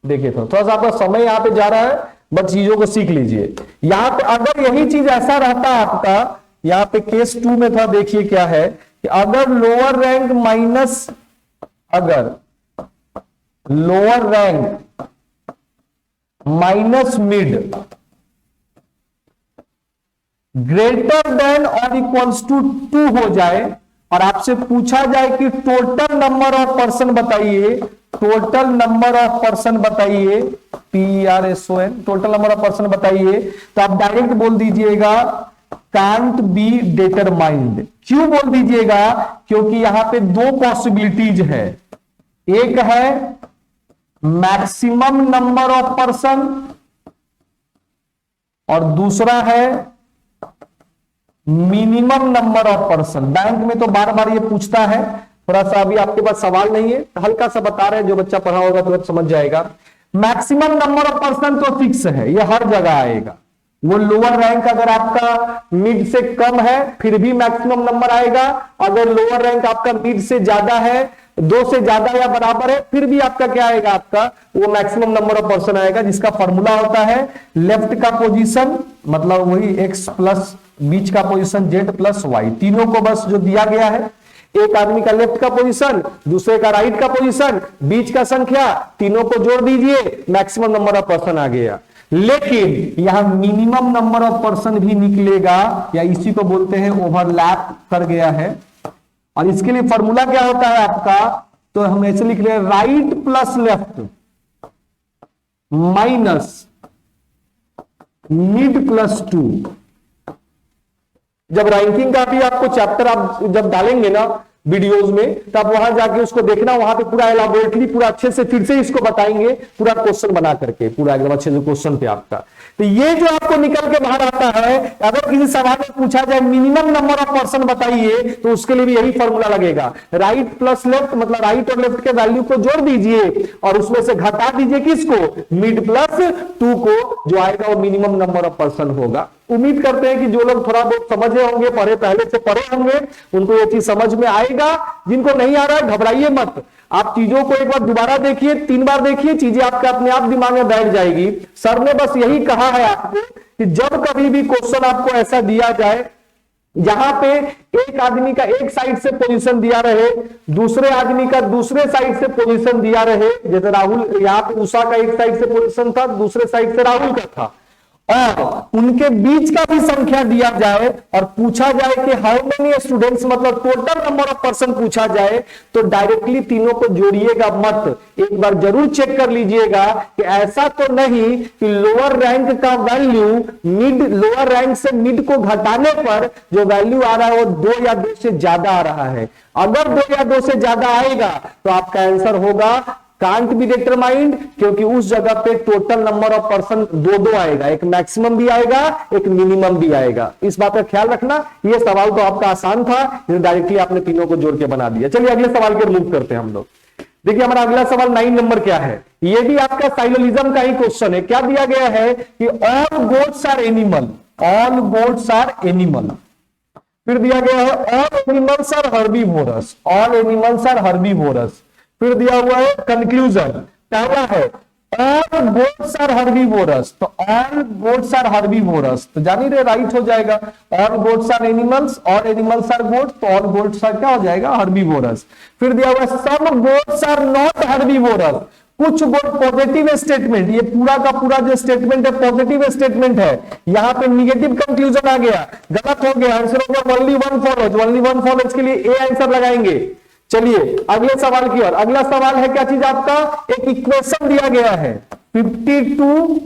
देखिए थोड़ा सा आपका समय यहां पे जा रहा है, बट चीजों को सीख लीजिए। यहां पे अगर यही चीज ऐसा रहता आपका, यहां पे केस 2 में था, देखिए क्या है कि अगर लोअर रैंक माइनस, अगर lower rank minus mid greater than और इक्वल्स टू 2 हो जाए, और आपसे पूछा जाए कि टोटल नंबर ऑफ पर्सन बताइए, टोटल नंबर ऑफ पर्सन बताइए, PERSON, total number of person बताइए, तो आप डायरेक्ट बोल दीजिएगा कांट बी डिटरमाइंड। क्यों बोल दीजिएगा, क्योंकि यहां पे 2 पॉसिबिलिटीज है, एक है मैक्सिमम नंबर ऑफ पर्सन और दूसरा है minimum number of person. Bank में तो बार बार ये पूछता है, थोड़ा सा अभी आपके पास सवाल नहीं है, हल्का सा बता रहे हैं, जो बच्चा पढ़ा होगा तो समझ जाएगा। मैक्सिमम नंबर ऑफ पर्सन तो फिक्स है, ये हर जगह आएगा। वो लोअर रैंक अगर आपका मिड से कम है फिर भी मैक्सिमम नंबर आएगा, अगर लोअर रैंक आपका मिड से ज्यादा है 2 से ज्यादा या बराबर है, फिर भी आपका क्या आएगा, आपका वो मैक्सिमम नंबर ऑफ पर्सन आएगा, जिसका फॉर्मूला होता है लेफ्ट का पोजीशन मतलब वही x प्लस बीच का पोजीशन z प्लस y, तीनों को बस जो दिया गया है, एक आदमी का लेफ्ट का पोजीशन, दूसरे का राइट का पोजीशन, बीच का संख्या, तीनों को जोड़ दीजिए, मैक्सिमम नंबर ऑफ पर्सन आ गया। लेकिन यहां मिनिमम नंबर ऑफ पर्सन भी निकलेगा, या इसी को बोलते हैं ओवरलैप कर गया है। और इसके लिए फॉर्मूला क्या होता है आपका, तो हम ऐसे लिख रहे हैं right plus left minus mid plus 2। जब रैंकिंग का भी आपको चैप्टर आप जब डालेंगे ना वीडियोस में, तब वहां जाके उसको देखना, वहां पे पूरा एलाबोरेटली पूरा अच्छे से फिर से इसको बताएंगे, पूरा क्वेश्चन बना करके, पूरा एकदम अच्छे से क्वेश्चन पे आपका। तो ये जो आपको निकल के बाहर आता है, अगर किसी सवाल में पूछा जाए मिनिमम नंबर ऑफ पर्सन बताइए, तो उसके लिए भी यही फॉर्मूला लगेगा, राइट प्लस लेफ्ट, मतलब राइट और लेफ्ट के वैल्यू को जोड़ दीजिए और उसमें से घटा दीजिए किसको, मिड प्लस 2 को, जो आएगा वो मिनिमम नंबर ऑफ पर्सन होगा। उम्मीद करते हैं कि जो लोग थोड़ा बहुत समझे होंगे, पहले से पढ़े होंगे, उनको ये चीज समझ में आएगा। जिनको नहीं आ रहा है घबराइए मत, आप चीजों को एक बार दोबारा देखिए, 3 बार देखिए, चीजें आपके अपने आप दिमाग में बैठ जाएगी। सर ने बस यही कहा है आपको कि जब कभी भी क्वेश्चन आपको ऐसा दिया जाए जहां पे एक आदमी का एक साइड से पोजीशन दिया रहे, दूसरे आदमी का दूसरे साइड से पोजीशन दिया रहे, जैसे राहुल, यहां पे उषा का एक साइड से पोजीशन था, दूसरे साइड से राहुल का था, और उनके बीच का भी संख्या दिया जाए और पूछा जाए कि हाउ मेनी स्टूडेंट्स, मतलब टोटल नंबर ऑफ पर्सन पूछा जाए, तो डायरेक्टली तीनों को जोड़िएगा मत, एक बार जरूर चेक कर लीजिएगा कि ऐसा तो नहीं कि लोअर रैंक का वैल्यू मिड, लोअर रैंक से मिड को घटाने पर जो वैल्यू आ रहा है वो 2 या 2 से ज्यादा आ रहा है। अगर 2 या 2 से ज्यादा आएगा तो आपका आंसर होगा कांट बी डिटरमाइंड, क्योंकि उस जगह पे टोटल नंबर ऑफ पर्सन 2-2 आएगा, एक मैक्सिमम भी आएगा, एक मिनिमम भी आएगा। इस बात का ख्याल रखना। ये सवाल तो आपका आसान था, डायरेक्टली आपने तीनों को जोड़ के बना दिया। चलिए अगले सवाल के मूव करते हैं हम लोग। देखिए हमारा अगला सवाल 9 नंबर क्या है, ये भी आपका साइलोलिज्म का ही क्वेश्चन है। क्या दिया गया है कि all goats are animal, all goats are animal. फिर दिया गया है all animals are herbivorous, all animals are herbivorous. फिर दिया हुआ है कंक्लूजन, पहला है ऑल गोट्स आर हर्बीवोरस, तो ऑल गोट्स आर हर्बीवोरस, तो जानी रहे राइट हो जाएगा। All goats are animals, all animals are goats, तो ऑल गोट्स आर क्या हो जाएगा, हर्बीवोरस। फिर दिया हुआ है some goats are not herbivorous, कुछ गोट पॉजिटिव स्टेटमेंट, ये पूरा का पूरा जो स्टेटमेंट है पॉजिटिव स्टेटमेंट है, यहां पे निगेटिव कंक्लूजन आ गया, गलत हो गया, आंसर हो गया only one follows, only one follows के लिए ए आंसर लगाएंगे। चलिए अगले सवाल की ओर। अगला सवाल है क्या चीज आपका, एक इक्वेशन दिया गया है, 52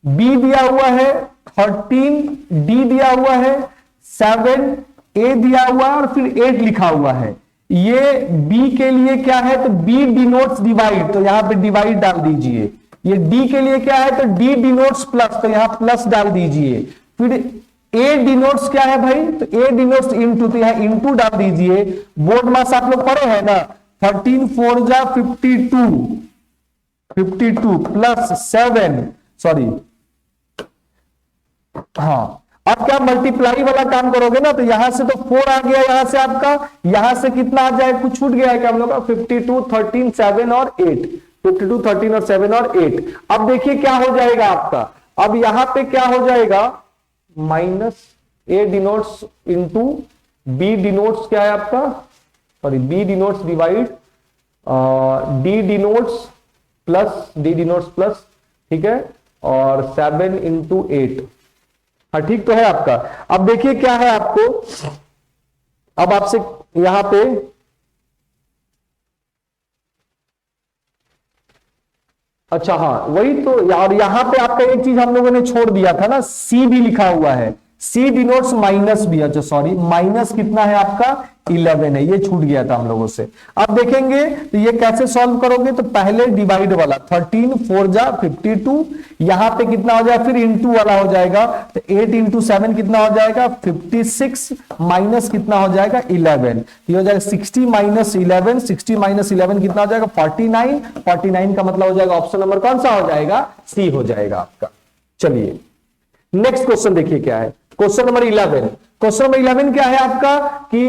बी दिया हुआ है, 13 डी दिया हुआ है, 7 ए दिया हुआ है और फिर 8 लिखा हुआ है। ये बी के लिए क्या है, तो बी डिनोट्स डिवाइड, तो यहां पे डिवाइड डाल दीजिए। ये डी के लिए क्या है, तो डी डिनोट्स प्लस, तो यहां प्लस डाल दीजिए। फिर ए डिनोट्स क्या है भाई, तो ए डिनोट्स इनटू, तो यहां इनटू डाल दीजिए। बोर्ड मास आप लोग पढ़े हैं ना, 13 4 जा 52, 52 प्लस 7, सॉरी हाँ, अब क्या मल्टीप्लाई वाला काम करोगे ना, तो यहां से तो 4 आ गया, यहां से आपका, यहां से कितना आ जाए, कुछ छूट गया है क्या हम लोग का, 52 13 7 और 8, 52 13 और 7 और 8। अब देखिए क्या हो जाएगा आपका, अब यहां पे क्या हो जाएगा, minus A denotes into B denotes क्या है आपका, sorry B denotes divide D denotes plus, D denotes plus, ठीक है, और 7 इंटू 8, हाँ ठीक तो है आपका। अब देखिए क्या है आपको, अब आपसे यहां पे अच्छा हाँ वही तो, और यहां पे आपका एक चीज हम लोगों ने छोड़ दिया था ना, सी भी लिखा हुआ है, सी डिनोट्स माइनस भी, अच्छा सॉरी माइनस कितना है आपका 11 है, ये छूट गया था हम लोगों से। अब देखेंगे तो ये कैसे सॉल्व करोगे, तो पहले डिवाइड वाला 13 4 जा 52, यहां पे कितना हो जाएगा, फिर इंटू वाला हो जाएगा, तो 8 इंटू 7 कितना हो जाएगा 56, माइनस कितना हो जाएगा 11, ये हो जाएगा 60 माइनस 11, 60 माइनस 11 कितना हो जाएगा 49, 49 का मतलब हो जाएगा ऑप्शन नंबर कौन सा हो जाएगा, सी हो जाएगा आपका। चलिए नेक्स्ट क्वेश्चन देखिए क्या है, क्वेश्चन नंबर 11, क्वेश्चन नंबर 11 क्या है आपका कि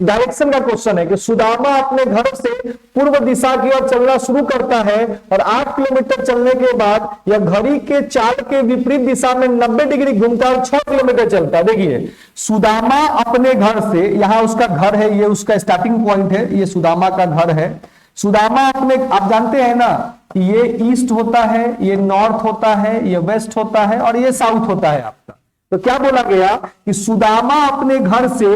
डायरेक्शन का क्वेश्चन है कि सुदामा अपने घर से पूर्व दिशा की ओर चलना शुरू करता है और 8 किलोमीटर चलने के बाद यह घड़ी के चाल के विपरीत दिशा में 90 डिग्री घूमता है और 6 किलोमीटर चलता है। देखिए सुदामा अपने घर से, यहां उसका घर है, ये उसका स्टार्टिंग पॉइंट है, ये सुदामा का घर है। सुदामा अपने, आप जानते हैं ना ये ईस्ट होता है, ये नॉर्थ होता है, ये वेस्ट होता है और ये साउथ होता है आपका। तो क्या बोला गया कि सुदामा अपने घर से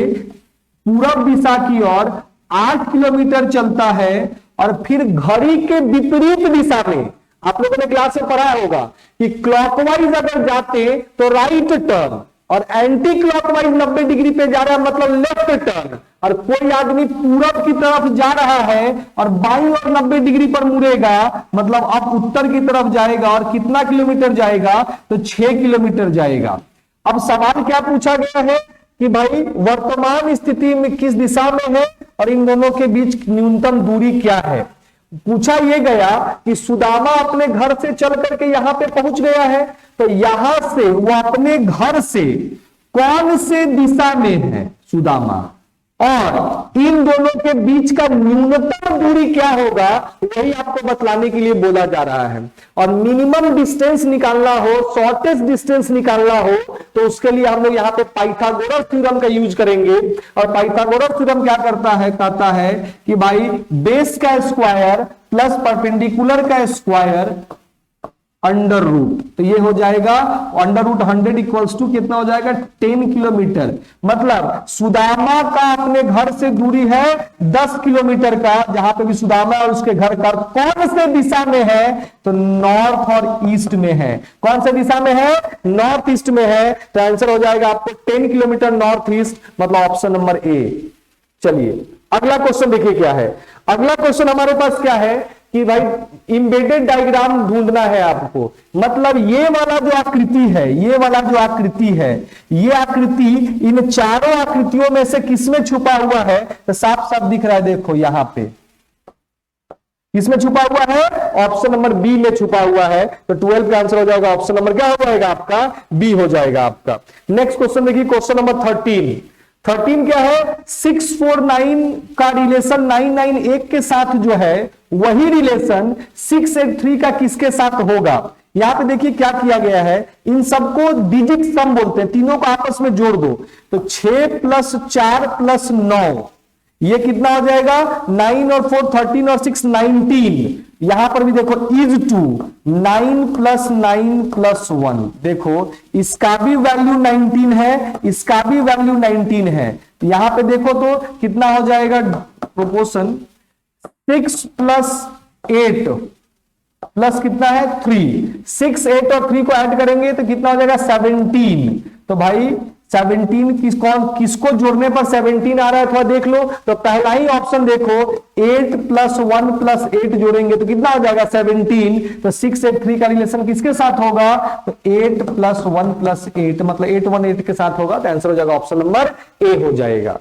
पूरब दिशा की ओर 8 किलोमीटर चलता है और फिर घड़ी के विपरीत दिशा में, आप लोगों ने क्लास में पढ़ा होगा कि क्लॉकवाइज अगर जाते तो राइट टर्न और एंटी क्लॉकवाइज 90 डिग्री पे जा रहा है मतलब लेफ्ट टर्न। और कोई आदमी पूरब की तरफ जा रहा है और बाईं ओर 90 डिग्री पर मुड़ेगा मतलब अब उत्तर की तरफ जाएगा और कितना किलोमीटर जाएगा तो 6 किलोमीटर जाएगा। अब सवाल क्या पूछा गया है कि भाई वर्तमान स्थिति में किस दिशा में है और इन दोनों के बीच न्यूनतम दूरी क्या है। पूछा यह गया कि सुदामा अपने घर से चल करके यहां पे पहुंच गया है, तो यहां से वो अपने घर से कौन से दिशा में है सुदामा और इन दोनों के बीच का न्यूनतम दूरी क्या होगा वही आपको बतलाने के लिए बोला जा रहा है। और मिनिमम डिस्टेंस निकालना हो, शॉर्टेस्ट डिस्टेंस निकालना हो तो उसके लिए हम लोग यहाँ पे पाइथागोरस थ्योरम का यूज करेंगे। और पाइथागोरस थ्योरम क्या करता है, कहता है कि भाई बेस का स्क्वायर प्लस परपेंडिकुलर का स्क्वायर अंडर रूट, तो ये हो जाएगा अंडर रूट 100 इक्वल्स टू कितना हो जाएगा 10 किलोमीटर। मतलब सुदामा का अपने घर से दूरी है 10 किलोमीटर का, जहां पे भी सुदामा और उसके घर का कौन से दिशा में है तो नॉर्थ और ईस्ट में है। कौन से दिशा में है, नॉर्थ ईस्ट में है, तो आंसर हो जाएगा आपको 10 किलोमीटर नॉर्थ ईस्ट, मतलब ऑप्शन नंबर ए। चलिए अगला क्वेश्चन देखिए क्या है। अगला क्वेश्चन हमारे पास क्या है कि भाई इंबेडेड डायग्राम ढूंढना है आपको। मतलब ये वाला जो आकृति है, ये वाला जो आकृति है, ये आकृति इन चारों आकृतियों में से किसमें छुपा हुआ है तो साफ साफ दिख रहा है। देखो यहां पे किसमें छुपा हुआ है, ऑप्शन नंबर बी में छुपा हुआ है। तो 12 का आंसर हो जाएगा ऑप्शन नंबर क्या हो जाएगा आपका, बी हो जाएगा आपका। नेक्स्ट क्वेश्चन देखिए, क्वेश्चन नंबर 13 क्या है, 649 का रिलेशन 998 के साथ जो है वही रिलेशन 683 का किसके साथ होगा। यहां पे देखिए क्या किया गया है, इन सबको डिजिट सम बोलते हैं, तीनों को आपस में जोड़ दो तो 6 + 4 + 9 ये कितना हो जाएगा 9 और 4 13 और 6 19। यहां पर भी देखो इज टू 9 + 9 + 1, देखो इसका भी वैल्यू 19 है, इसका भी वैल्यू 19 है। यहां पे देखो तो कितना हो जाएगा प्रोपोर्शन 6 + 8 प्लस कितना है 3, 6 8 और 3 को ऐड करेंगे तो कितना हो जाएगा 17। तो भाई 17 किसको जोड़ने पर 17 आ रहा है थोड़ा देख लो। तो पहला ही ऑप्शन देखो 8 + 1 + 8 जोड़ेंगे तो कितना हो जाएगा 17। तो 6 8 3 का रिलेशन किसके साथ होगा तो 8 + 1 + 8 मतलब 8 1 8 के साथ होगा। तो आंसर हो जाएगा ऑप्शन नंबर ए हो जाएगा।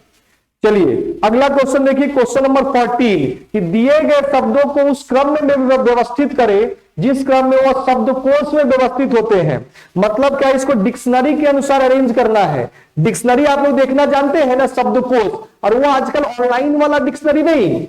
चलिए अगला क्वेश्चन देखिए, क्वेश्चन नंबर 14 कि दिए गए शब्दों को उस क्रम में व्यवस्थित करें जिस क्रम में वो शब्दकोश में व्यवस्थित होते हैं। मतलब क्या, इसको डिक्शनरी के अनुसार अरेंज करना है। डिक्शनरी आप लोग देखना जानते हैं ना, शब्दकोश, और वो आजकल ऑनलाइन वाला डिक्शनरी नहीं,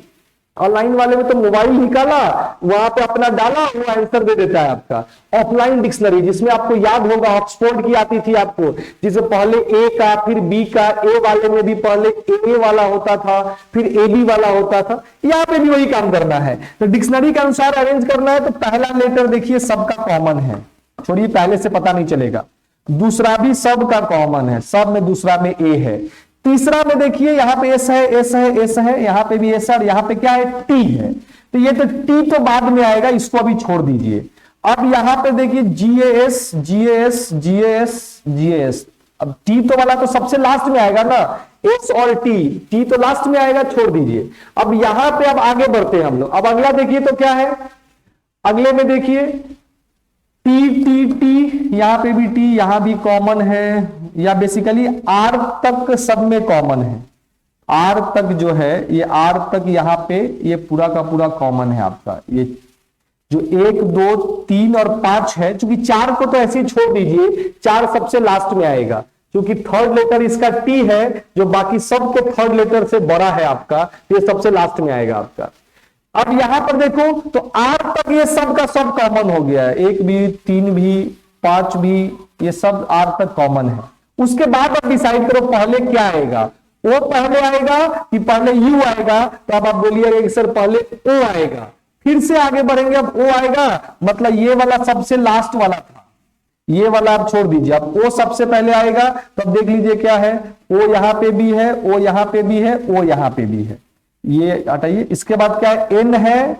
ऑनलाइन वाले में तो मोबाइल निकाला वहां पे अपना डाला वो आंसर दे देता है आपका। ऑफलाइन डिक्शनरी जिसमें आपको याद होगा ऑक्सफोर्ड की आती थी आपको, जिसे पहले ए का फिर बी का, ए वाले में भी पहले ए वाला होता था फिर ए बी वाला होता था, यहाँ पे भी वही काम करना है। तो डिक्शनरी के अनुसार अरेंज करना है। तो पहला लेटर देखिए सबका कॉमन है, छोड़िए पहले से पता नहीं चलेगा। दूसरा भी सबका कॉमन है, सब में दूसरा में ए है। तीसरा में देखिए यहाँ पे एस है, एस है, एस है, यहाँ पे भी एस है और यहाँ पे क्या है टी है। तो ये तो टी तो बाद में आएगा, इसको अभी छोड़ दीजिए। अब यहाँ पे देखिए जीएएस, जीएएस, जीएएस, जीएएस। अब टी तो वाला तो सबसे लास्ट में आएगा ना, एस और टी तो लास्ट में आएगा, छोड़ दीजिए। अब यहाँ पे अब आगे बढ़ते हैं हम लोग। अब अगला देखिए तो क्या है, अगले में देखिए टी टी टी, यहां पे भी टी, यहां भी कॉमन है, या बेसिकली आर तक सब में कॉमन है। आर तक जो है ये आर तक यहाँ पे ये पूरा का पूरा कॉमन है आपका। ये जो 1 2 3 और 5 है, चूंकि 4 को तो ऐसे ही छोड़ दीजिए, 4 सबसे लास्ट में आएगा क्योंकि थर्ड लेटर इसका टी है, जो बाकी सब के थर्ड लेटर से बड़ा है आपका, ये सबसे लास्ट में आएगा आपका। अब यहां पर देखो तो आर तक ये सब का सब कॉमन हो गया है, 1 भी, 3 भी, 5 भी, ये सब आर तक कॉमन है। उसके बाद आप डिसाइड करो पहले क्या आएगा, ओ पहले आएगा कि पहले यू आएगा। तो अब आप बोलिएगा कि सर पहले ओ आएगा, फिर से आगे बढ़ेंगे, अब ओ आएगा, मतलब ये वाला सबसे लास्ट वाला था, ये वाला आप छोड़ दीजिए, अब ओ सबसे पहले आएगा। तो अब देख लीजिए क्या है, ओ यहां पे भी है, ओ यहां पे भी है, ओ यहां पे भी है, ये हटाइए। इसके बाद क्या है, एन है,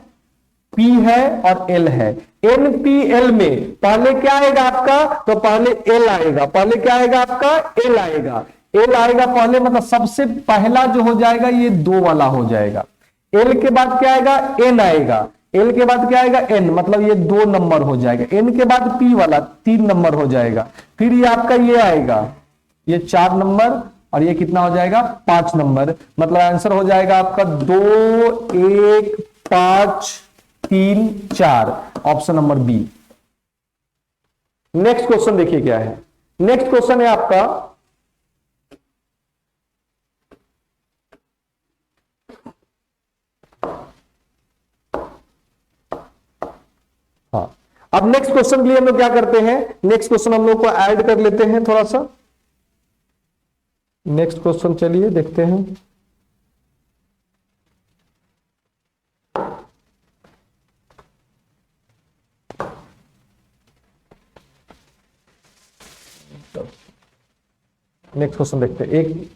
पी है और एल है। एन पी एल में पहले क्या आएगा आपका, तो पहले एल आएगा, पहले क्या आएगा आपका, एल आएगा, एल आएगा पहले, मतलब सबसे पहला जो हो जाएगा ये 2 वाला हो जाएगा। एल के बाद क्या आएगा, एन आएगा, एल के बाद क्या आएगा, एन, मतलब ये 2 नंबर हो जाएगा। एन के बाद पी वाला 3 नंबर हो जाएगा। फिर ये आपका ये आएगा, ये 4 नंबर, और ये कितना हो जाएगा, 5 नंबर। मतलब आंसर हो जाएगा आपका 2 1 5 3 4, option number B. Next question देखिए क्या है। नेक्स्ट क्वेश्चन है आपका, हाँ, अब नेक्स्ट क्वेश्चन के लिए हम लोग क्या करते हैं, नेक्स्ट क्वेश्चन हम लोग को ऐड कर लेते हैं थोड़ा सा। नेक्स्ट क्वेश्चन चलिए देखते हैं। नेक्स्ट क्वेश्चन देखते हैं। एक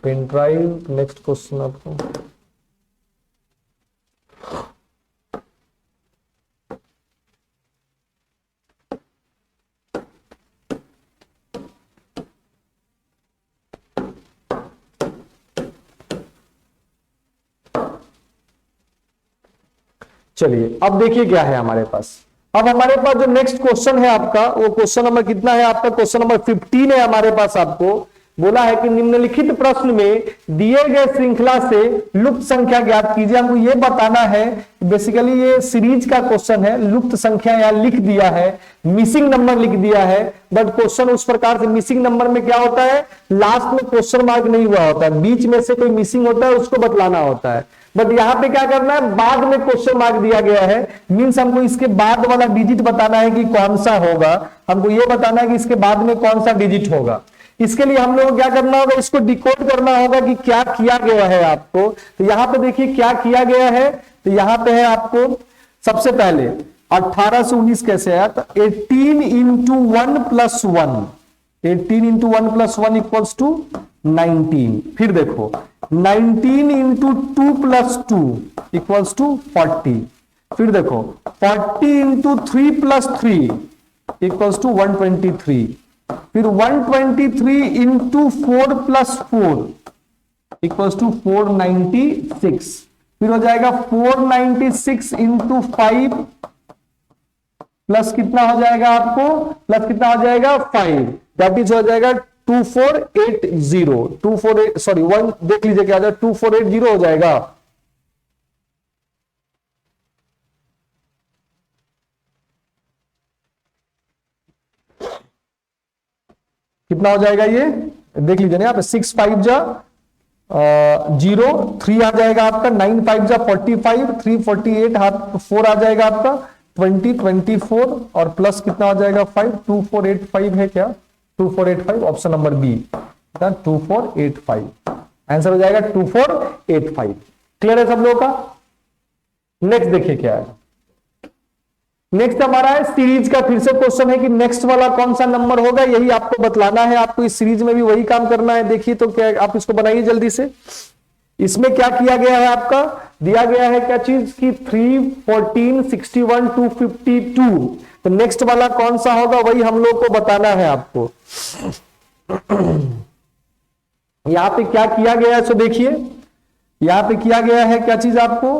पेन ड्राइव, नेक्स्ट क्वेश्चन आपको, चलिए अब देखिए क्या है हमारे पास। अब हमारे पास जो नेक्स्ट क्वेश्चन है आपका, वो क्वेश्चन नंबर कितना है आपका, क्वेश्चन नंबर 15 है हमारे पास। आपको बोला है कि निम्नलिखित प्रश्न में दिए गए श्रृंखला से लुप्त संख्या ज्ञात कीजिए। हमको ये बताना है, बेसिकली ये सीरीज का क्वेश्चन है, लुप्त संख्या यहाँ लिख दिया है, मिसिंग नंबर लिख दिया है, बट क्वेश्चन उस प्रकार से मिसिंग नंबर में क्या होता है, लास्ट में क्वेश्चन मार्क नहीं हुआ होता है, बीच में से कोई मिसिंग होता है उसको बतलाना होता है। बट यहां पे क्या करना है, बाद में क्वेश्चन मार्क दिया गया है, मींस हमको इसके बाद वाला डिजिट बताना है कि कौन सा होगा, हमको ये बताना है कि इसके बाद में कौन सा डिजिट होगा। इसके लिए हम लोग क्या करना होगा, इसको डिकोड करना होगा कि क्या किया गया है आपको। तो यहां पे देखिए क्या किया गया है, तो यहां पे है आपको सबसे पहले 18 से 19 कैसे आया, तो 18 into 1 plus 1, 18 into 1 plus 1 equals to 19। फिर देखो 19 इंटू 2 प्लस 2 इक्वल्स टू 40। फिर देखो 40 इंटू 3 प्लस 3 इक्वल्स टू 123। फिर 123 इंटू 4 प्लस 4 इक्वल्स टू 496। फिर हो जाएगा 496 इंटू 5 प्लस कितना हो जाएगा आपको, प्लस कितना हो जाएगा 5, दैट इज हो जाएगा 2480। 248 सॉरी 1 देख लीजिए क्या हो जाएगा, 2480 हो जाएगा। कितना हो जाएगा ये देख लीजिए ना, यहाँ पे 6 5 जा 0, 3 आ जाएगा आपका, 9 5 जा 45, 3 48, हाथ 4 आ जाएगा आपका 20 24, और प्लस कितना हो जाएगा 5, 2485 है क्या, 2485, ऑप्शन नंबर बी 2485, आंसर हो जाएगा 2485। क्लियर है सब लोगों का। नेक्स्ट देखिए क्या है, नेक्स्ट हमारा है सीरीज का। फिर से क्वेश्चन है कि नेक्स्ट वाला कौन सा नंबर होगा, यही आपको बतलाना है, आपको इस सीरीज में भी वही काम करना है। देखिए तो क्या, आप इसको बनाइए जल्दी से। इसमें क्या किया गया है, आपका दिया गया है क्या चीज की 3 14 61 252, तो नेक्स्ट वाला कौन सा होगा वही हम लोग को बताना है आपको। यहां पे क्या किया गया है, सो देखिए यहां पे किया गया है क्या चीज आपको,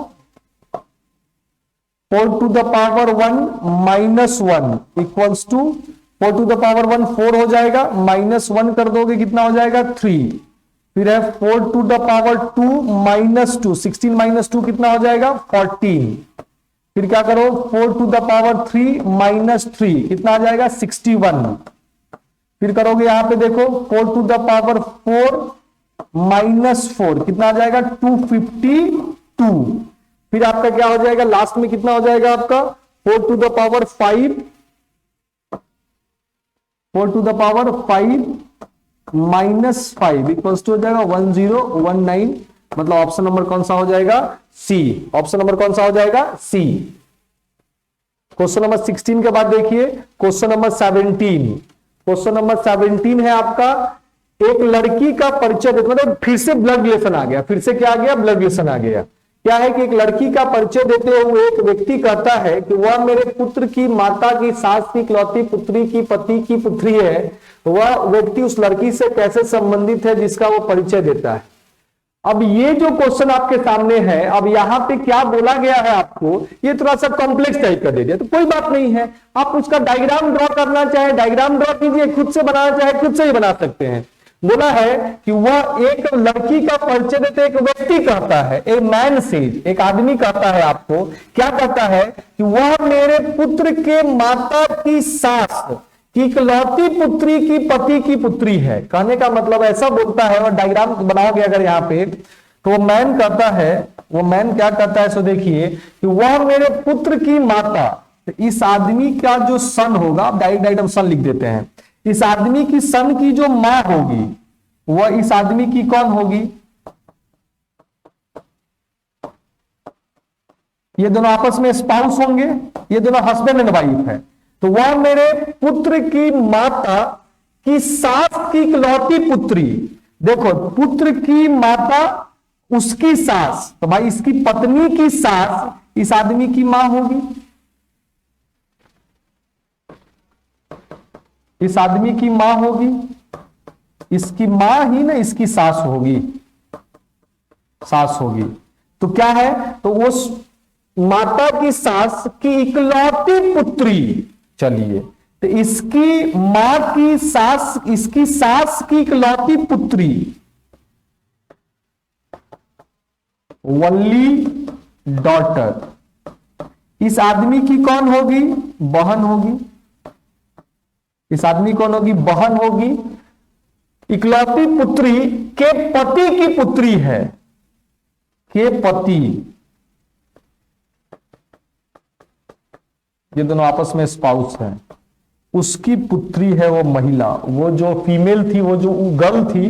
4 to the power 1 minus 1 equals to 4 to the power 1 4 हो जाएगा, -1 कर दोगे कितना हो जाएगा 3। फिर है 4 टू द पावर 2 -2, 16 - 2 कितना हो जाएगा 14। फिर क्या करो 4 टू द पावर 3 -3 कितना आ जाएगा 61। फिर करोगे यहां पे देखो 4 टू द पावर 4 -4 कितना आ जाएगा 252। फिर आपका क्या हो जाएगा लास्ट में कितना हो जाएगा आपका 4 to the power 5 -5 equals to हो जाएगा 1019। मतलब ऑप्शन नंबर कौन सा हो जाएगा सी। ऑप्शन नंबर कौन सा हो जाएगा सी। क्वेश्चन नंबर 16 के बाद देखिए क्वेश्चन नंबर 17। क्वेश्चन नंबर 17 है आपका एक लड़की का परिचय देते, मतलब फिर से ब्लड रिलेशन आ गया, फिर से क्या आ गया ब्लड रिलेशन आ गया। क्या है कि एक लड़की का परिचय देते हुए एक व्यक्ति कहता है कि वह मेरे पुत्र की माता की सास की इकलौती पुत्री की पति की पुत्री है। वह व्यक्ति उस लड़की से कैसे संबंधित है जिसका वो परिचय देता है। अब ये जो क्वेश्चन आपके सामने है, अब यहां पे क्या बोला गया है आपको, ये थोड़ा सा कॉम्प्लेक्स टाइप का दे दिया, तो कोई बात नहीं है, आप उसका डायग्राम ड्रॉ करना चाहे डायग्राम ड्रॉ कीजिए, खुद से बनाना चाहे खुद से ही बना सकते हैं। बोला है कि वह एक लड़की का परिचय देते एक व्यक्ति कहता है, ए मैन सेज, एक आदमी कहता है आपको, क्या कहता है कि वह मेरे पुत्र के माता की सास की इकलौती पुत्री की पति की पुत्री है। कहने का मतलब ऐसा बोलता है, और डायग्राम बनाओगे अगर यहाँ पे तो वो मैन कहता है, वो मैन क्या कहता है सो देखिए कि वह मेरे पुत्र की माता, तो इस आदमी का जो सन होगा, आप डायरेक्ट हम सन लिख देते हैं, इस आदमी की सन की जो मां होगी वह इस आदमी की कौन होगी, ये दोनों आपस में स्पाउस होंगे, ये दोनों हस्बैंड एंड वाइफ है। तो वह मेरे पुत्र की माता की सास की इकलौती पुत्री, देखो पुत्र की माता उसकी सास, तो भाई इसकी पत्नी की सास इस आदमी की मां होगी, इस आदमी की मां होगी, इसकी मां ही ना इसकी सास होगी, सास होगी। तो क्या है, तो वो माता की सास की इकलौती पुत्री, चलिए तो इसकी मां की सास, इसकी सास की इकलौती पुत्री, ओनली डॉटर, इस आदमी की कौन होगी, बहन होगी, इस आदमी कौन होगी, बहन होगी। इकलौती पुत्री के पति की पुत्री है, के पति, ये दोनों आपस में स्पाउस है, उसकी पुत्री है वो महिला, वो जो फीमेल थी, वो जो गर्ल थी,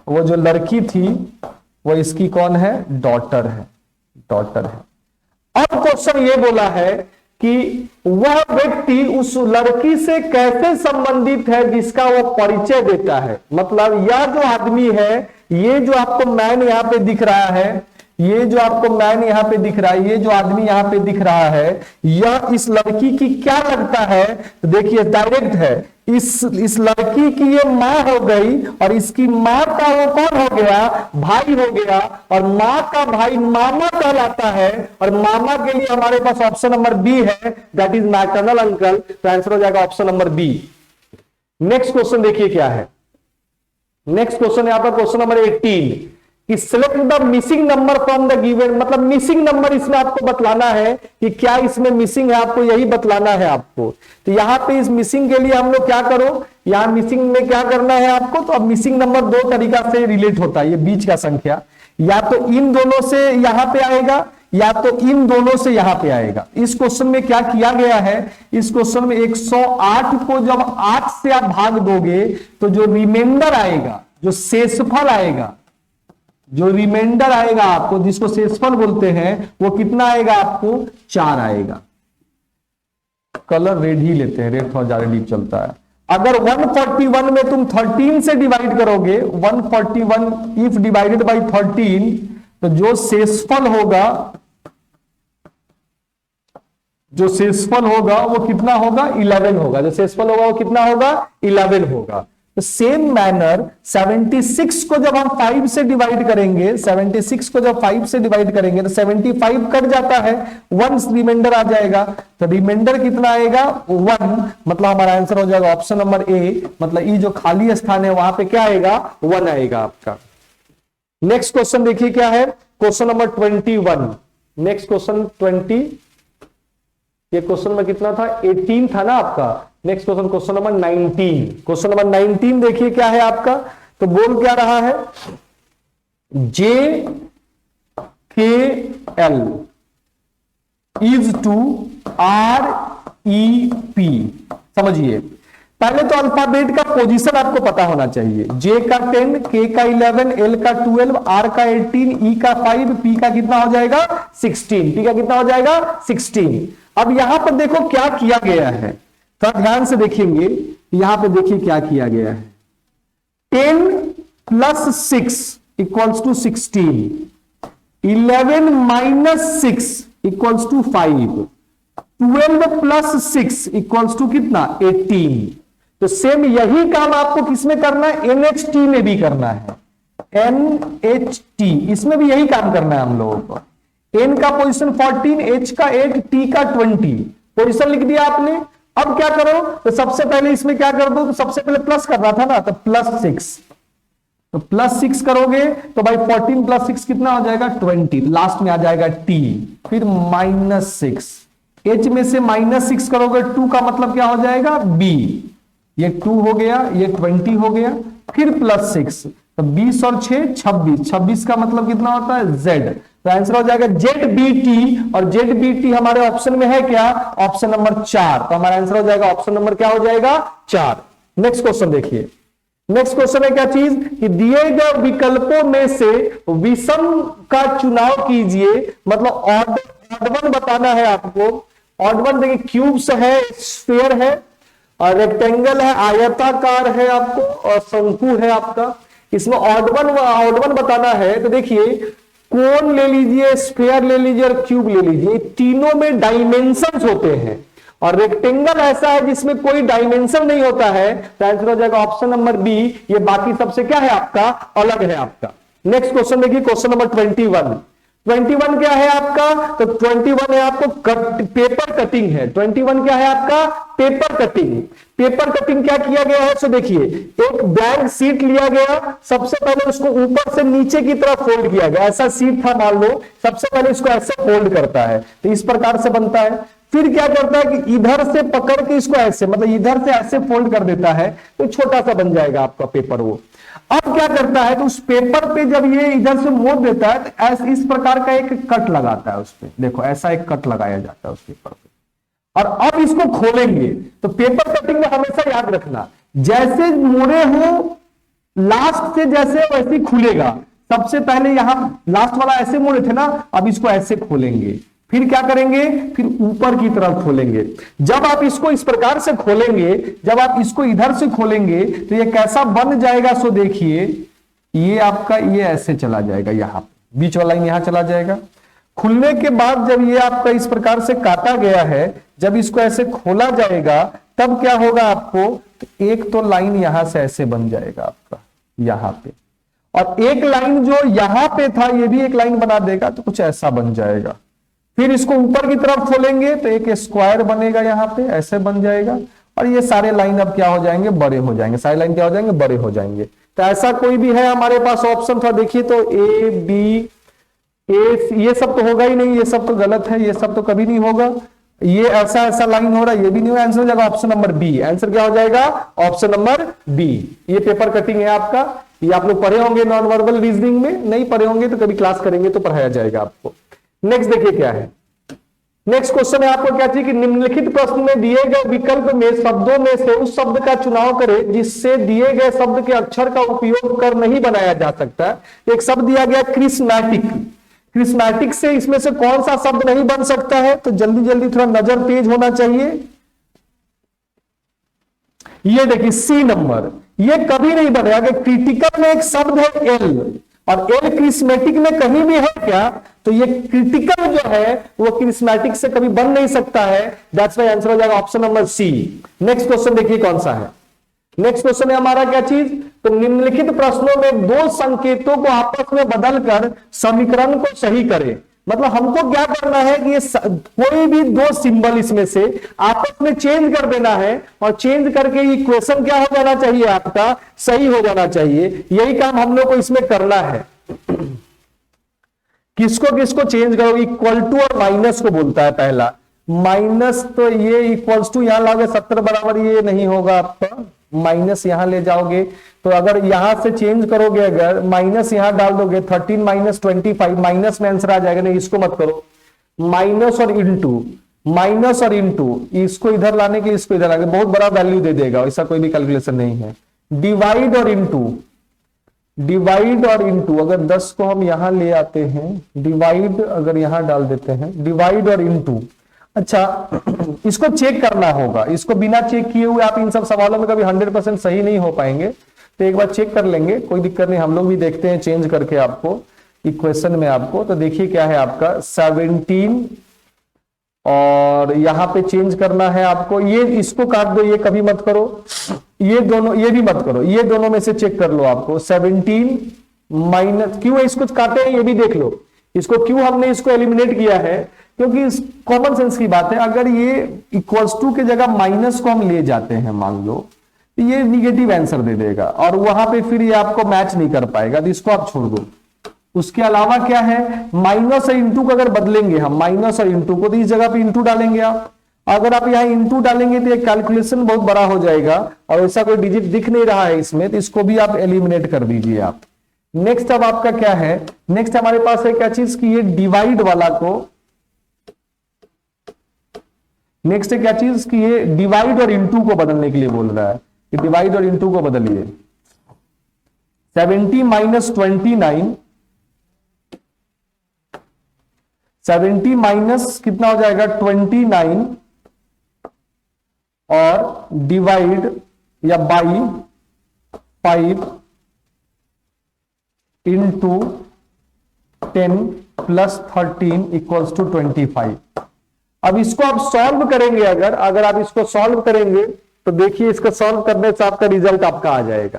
वो जो लड़की थी, वो इसकी कौन है, डॉटर है, डॉटर है। अब क्वेश्चन ये बोला है कि वह व्यक्ति उस लड़की से कैसे संबंधित है जिसका वो परिचय देता है। मतलब यह जो आदमी है, ये जो आपको मैन यहां पे दिख रहा है, ये जो आपको मैन यहां पे दिख रहा है, ये जो आदमी यहां पे दिख रहा है, यह इस लड़की की क्या लगता है, तो देखिए डायरेक्ट है, इस लड़की की ये मां हो गई, और इसकी मां का वो कौन हो गया, भाई हो गया, और मां का भाई मामा कहलाता है, और मामा के लिए हमारे पास ऑप्शन नंबर बी है, दैट इज मैटरनल अंकल। तो आंसर हो जाएगा option number B. Next question देखिए क्या है, नेक्स्ट क्वेश्चन है आपका क्वेश्चन नंबर 18 कि select the missing number from the given, मतलब मिसिंग नंबर इसमें आपको बतलाना है कि क्या इसमें मिसिंग है, आपको यही बतलाना है आपको। तो यहां पे इस मिसिंग के लिए हम लोग क्या करो, यहां मिसिंग में क्या करना है आपको, तो अब मिसिंग नंबर दो तरीका से रिलेट होता है, ये बीच का संख्या, या तो इन दोनों से यहां पे आएगा, या तो इन दोनों से यहां पे आएगा। इस क्वेश्चन में क्या किया गया है, इस क्वेश्चन में 108 को जब 8 से आप भाग दोगे तो जो रिमाइंडर आएगा, जो शेषफल आएगा, जो रिमाइंडर आएगा आपको, जिसको शेषफल बोलते हैं, वो कितना आएगा आपको, 4 आएगा। कलर रेड ही लेते हैं, रेड थोड़ा ज्यादा डीप चलता है। अगर 141 में तुम 13 से डिवाइड करोगे, 141 इफ डिवाइडेड बाई 13, तो जो शेषफल होगा, जो शेषफल होगा वो कितना होगा, 11 होगा। जो शेषफल होगा वो कितना होगा, 11 होगा। सेम मैनर 76 को जब हम 5 से डिवाइड करेंगे, 76 को जब 5 से डिवाइड करेंगे तो 75 कट जाता है, 1 रिमाइंडर आ जाएगा। तो रिमाइंडर कितना आएगा 1, मतलब हमारा आंसर हो जाएगा ऑप्शन नंबर ए, मतलब ये जो खाली स्थान है वहां पे क्या आएगा 1 आएगा आपका। नेक्स्ट क्वेश्चन देखिए क्या है, क्वेश्चन नंबर 21। नेक्स्ट क्वेश्चन 20, ये क्वेश्चन में कितना था 18 था ना आपका। Next question question number 19। Question number 19 देखिए क्या है आपका, तो बोल क्या रहा है, J K L is to R E P. समझिए, पहले तो अल्फाबेट का पोजीशन आपको पता होना चाहिए। जे का 10, के का 11, एल का 12, आर का 18, ई का 5, पी का कितना हो जाएगा 16। पी का कितना हो जाएगा 16। अब यहां पर देखो क्या किया गया है, थोड़ा ध्यान से देखेंगे। यहां पे देखिए क्या किया गया है, 10 plus 6 equals to 16, 11 minus 6 equals to 5, 12 plus 6 equals to कितना 18। तो सेम यही काम आपको किसमें करना है, NHT में भी करना है, NHT इसमें भी यही काम करना है हम लोगों को। N का पोजीशन 14, H का 8, T का 20, पोजीशन लिख दिया आपने। अब क्या करो, तो सबसे पहले इसमें क्या कर दो, तो सबसे पहले प्लस करना था ना, तो +6, तो +6 करोगे तो भाई 14 + 6 कितना हो जाएगा 20, लास्ट में आ जाएगा T, फिर -6, H में से -6 करोगे 2 का मतलब क्या हो जाएगा B, ये 2 हो गया, ये 20 हो गया, फिर +6, तो 20 और 6 26, 26 का मतलब कितना होता है Z। तो आंसर हो जाएगा ZBT, और ZBT हमारे ऑप्शन में है क्या, ऑप्शन नंबर 4। तो हमारा आंसर हो जाएगा ऑप्शन नंबर क्या हो जाएगा 4। नेक्स्ट क्वेश्चन देखिए, नेक्स्ट क्वेश्चन है क्या चीज, कि दिए गए विकल्पों में से विषम का चुनाव कीजिए, मतलब ऑड वन बताना है आपको। ऑड वन देखिए, क्यूब्स है, स्फीयर है, और रेक्टेंगल है, आयताकार है आपको, और शंकु है आपका। इसमें ऑड वन बताना है, तो देखिए कोन ले लीजिए, स्फीयर ले लीजिए और क्यूब ले लीजिए, तीनों में डायमेंशंस होते हैं, और रेक्टेंगल ऐसा है जिसमें कोई डायमेंशन नहीं होता है। तो आंसर हो जाएगा ऑप्शन नंबर बी, ये बाकी सबसे क्या है आपका अलग है आपका। नेक्स्ट क्वेश्चन देखिए, क्वेश्चन नंबर 21। 21 क्या है आपका, तो 21 है आपको पेपर कटिंग है। 21 क्या है आपका पेपर कटिंग। पेपर कटिंग क्या किया गया है, सो देखिए एक ब्लैंक शीट लिया गया, सबसे पहले उसको ऊपर से नीचे की तरफ फोल्ड किया गया। ऐसा शीट था मान लो, सबसे पहले इसको ऐसे फोल्ड करता है, तो इस प्रकार से बनता है। फिर क्या करता है कि इधर से पकड़ के इसको ऐसे, मतलब इधर से ऐसे फोल्ड कर देता है, तो छोटा सा बन जाएगा आपका पेपर वो। अब क्या करता है, तो उस पेपर पे जब ये इधर से मोड़ देता है, तो ऐसे इस प्रकार का एक कट लगाता है उस पे। देखो ऐसा एक कट लगाया जाता है उस पेपर पे, और अब इसको खोलेंगे। तो पेपर कटिंग में हमेशा याद रखना, जैसे मोड़े हो लास्ट से जैसे वैसे ही खुलेगा। सबसे पहले यहां लास्ट वाला ऐसे मोड़े थे ना, अब इसको ऐसे खोलेंगे, फिर क्या करेंगे, फिर ऊपर की तरफ खोलेंगे। जब आप इसको इस प्रकार से खोलेंगे, जब आप इसको इधर से खोलेंगे, तो ये कैसा बन जाएगा, सो देखिए ये आपका ये ऐसे चला जाएगा, यहां बीच वाला यहां चला जाएगा। खुलने के बाद जब ये आपका इस प्रकार से काटा गया है, जब इसको ऐसे खोला जाएगा, तब क्या होगा आपको, तो एक तो लाइन यहां से ऐसे बन जाएगा आपका यहां पे, और एक लाइन जो यहां पे था ये भी एक लाइन बना देगा, तो कुछ ऐसा बन जाएगा। फिर इसको ऊपर की तरफ खोलेंगे तो एक स्क्वायर बनेगा, यहां पे ऐसे बन जाएगा, और ये सारे लाइन अब क्या हो जाएंगे, बड़े हो जाएंगे। सारे लाइन क्या हो जाएंगे, बड़े हो जाएंगे। तो ऐसा कोई भी है हमारे पास ऑप्शन था, देखिए तो ए बी ए, ये सब तो होगा ही नहीं, ये सब तो गलत है, ये सब तो कभी नहीं होगा। ये ऐसा ऐसा लाइन हो रहा है, ये भी नहीं होगा। आंसर हो जाएगा ऑप्शन नंबर बी। आंसर क्या हो जाएगा, ऑप्शन नंबर बी। ये पेपर कटिंग है आपका, ये आप लोग पढ़े होंगे नॉन वर्बल रीजनिंग में, नहीं पढ़े होंगे तो कभी क्लास करेंगे तो पढ़ाया जाएगा आपको। नेक्स्ट देखिए क्या है, नेक्स्ट क्वेश्चन है आपको क्या चाहिए कि निम्नलिखित प्रश्न में दिए गए विकल्प में शब्दों में से उस शब्द का चुनाव करें जिससे दिए गए शब्द के अक्षर का उपयोग कर नहीं बनाया जा सकता। एक शब्द दिया गया क्रिस्मैटिक, क्रिस्मैटिक से इसमें से कौन सा शब्द नहीं बन सकता है, तो जल्दी जल्दी थोड़ा नजर तेज होना चाहिए। ये देखिए सी नंबर, ये कभी नहीं बनेगा। क्रिटिकल में एक शब्द है एल, और एल क्रिस्मेटिक में कहीं भी है क्या, तो ये क्रिटिकल जो है वो क्रिस्मेटिक से कभी बन नहीं सकता है। दैट्स व्हाई आंसर हो जाएगा option number C. Next question देखिए कौन सा है, नेक्स्ट क्वेश्चन है हमारा क्या चीज, तो निम्नलिखित प्रश्नों में दो संकेतों को आपस में बदलकर समीकरण को सही करें। मतलब हमको क्या करना है कि ये कोई भी दो सिंबल इसमें से आपस में चेंज कर देना है और चेंज करके इक्वेशन क्या हो जाना चाहिए, आपका सही हो जाना चाहिए। यही काम हम लोग को इसमें करना है। किसको किसको चेंज करोगे, इक्वल टू और माइनस को बोलता है पहला। माइनस तो ये इक्वल्स टू यहां लाओगे 70 बराबर, ये नहीं होगा आपका, माइनस यहां ले जाओगे तो अगर यहां से चेंज करोगे, अगर माइनस यहां डाल दोगे 13 माइनस 25, माइनस में आंसर आ जाएगा। नहीं इसको मत करो, माइनस और इंटू, माइनस और इंटू, इसको इधर लाने के इसको इधर लाने, बहुत बड़ा वैल्यू दे देगा, ऐसा कोई भी कैलकुलेशन नहीं है। डिवाइड और इंटू, डिवाइड और इंटू, अगर 10 को हम यहां ले आते हैं, डिवाइड अगर यहां डाल देते हैं, डिवाइड और इंटू। अच्छा इसको चेक करना होगा, इसको बिना चेक किए हुए आप इन सब सवालों में कभी 100% सही नहीं हो पाएंगे, तो एक बार चेक कर लेंगे, कोई दिक्कत नहीं। हम लोग भी देखते हैं चेंज करके आपको इक्वेशन में आपको। तो देखिए क्या है आपका 17 और यहां पे चेंज करना है आपको, ये इसको काट दो, ये कभी मत करो, ये दोनों, ये भी मत करो, ये दोनों में से चेक कर लो आपको। 17 माइनस, क्यों इसको काटे हैं ये भी देख लो, इसको क्यों हमने इसको एलिमिनेट किया है, क्योंकि कॉमन सेंस की बात है। अगर ये इक्वल्स टू के जगह माइनस को हम ले जाते हैं मान लो, तो ये निगेटिव आंसर दे देगा और वहां पे फिर ये आपको मैच नहीं कर पाएगा, तो इसको आप छोड़ दो। उसके अलावा क्या है, माइनस और इंटू को अगर बदलेंगे हम, माइनस और इंटू को, तो इस जगह पे इंटू डालेंगे आप। अगर आप यहाँ इंटू डालेंगे तो ये कैलकुलेशन बहुत बड़ा हो जाएगा और ऐसा कोई डिजिट दिख नहीं रहा है इसमें, तो इसको भी आप एलिमिनेट कर दीजिए आप। नेक्स्ट अब आपका क्या है, नेक्स्ट हमारे पास है क्या चीज की, ये डिवाइड वाला को, नेक्स्ट है क्या चीज की, ये डिवाइड और इंटू को बदलने के लिए बोल रहा है कि डिवाइड और इंटू को बदलिए। 70 माइनस 29, 70 माइनस कितना हो जाएगा 29 और डिवाइड या by 5 into 10 plus 13 equals to 25। अब इसको आप सॉल्व करेंगे, अगर आप इसको सॉल्व करेंगे तो देखिए इसको सॉल्व करने से आपका रिजल्ट आपका आ जाएगा।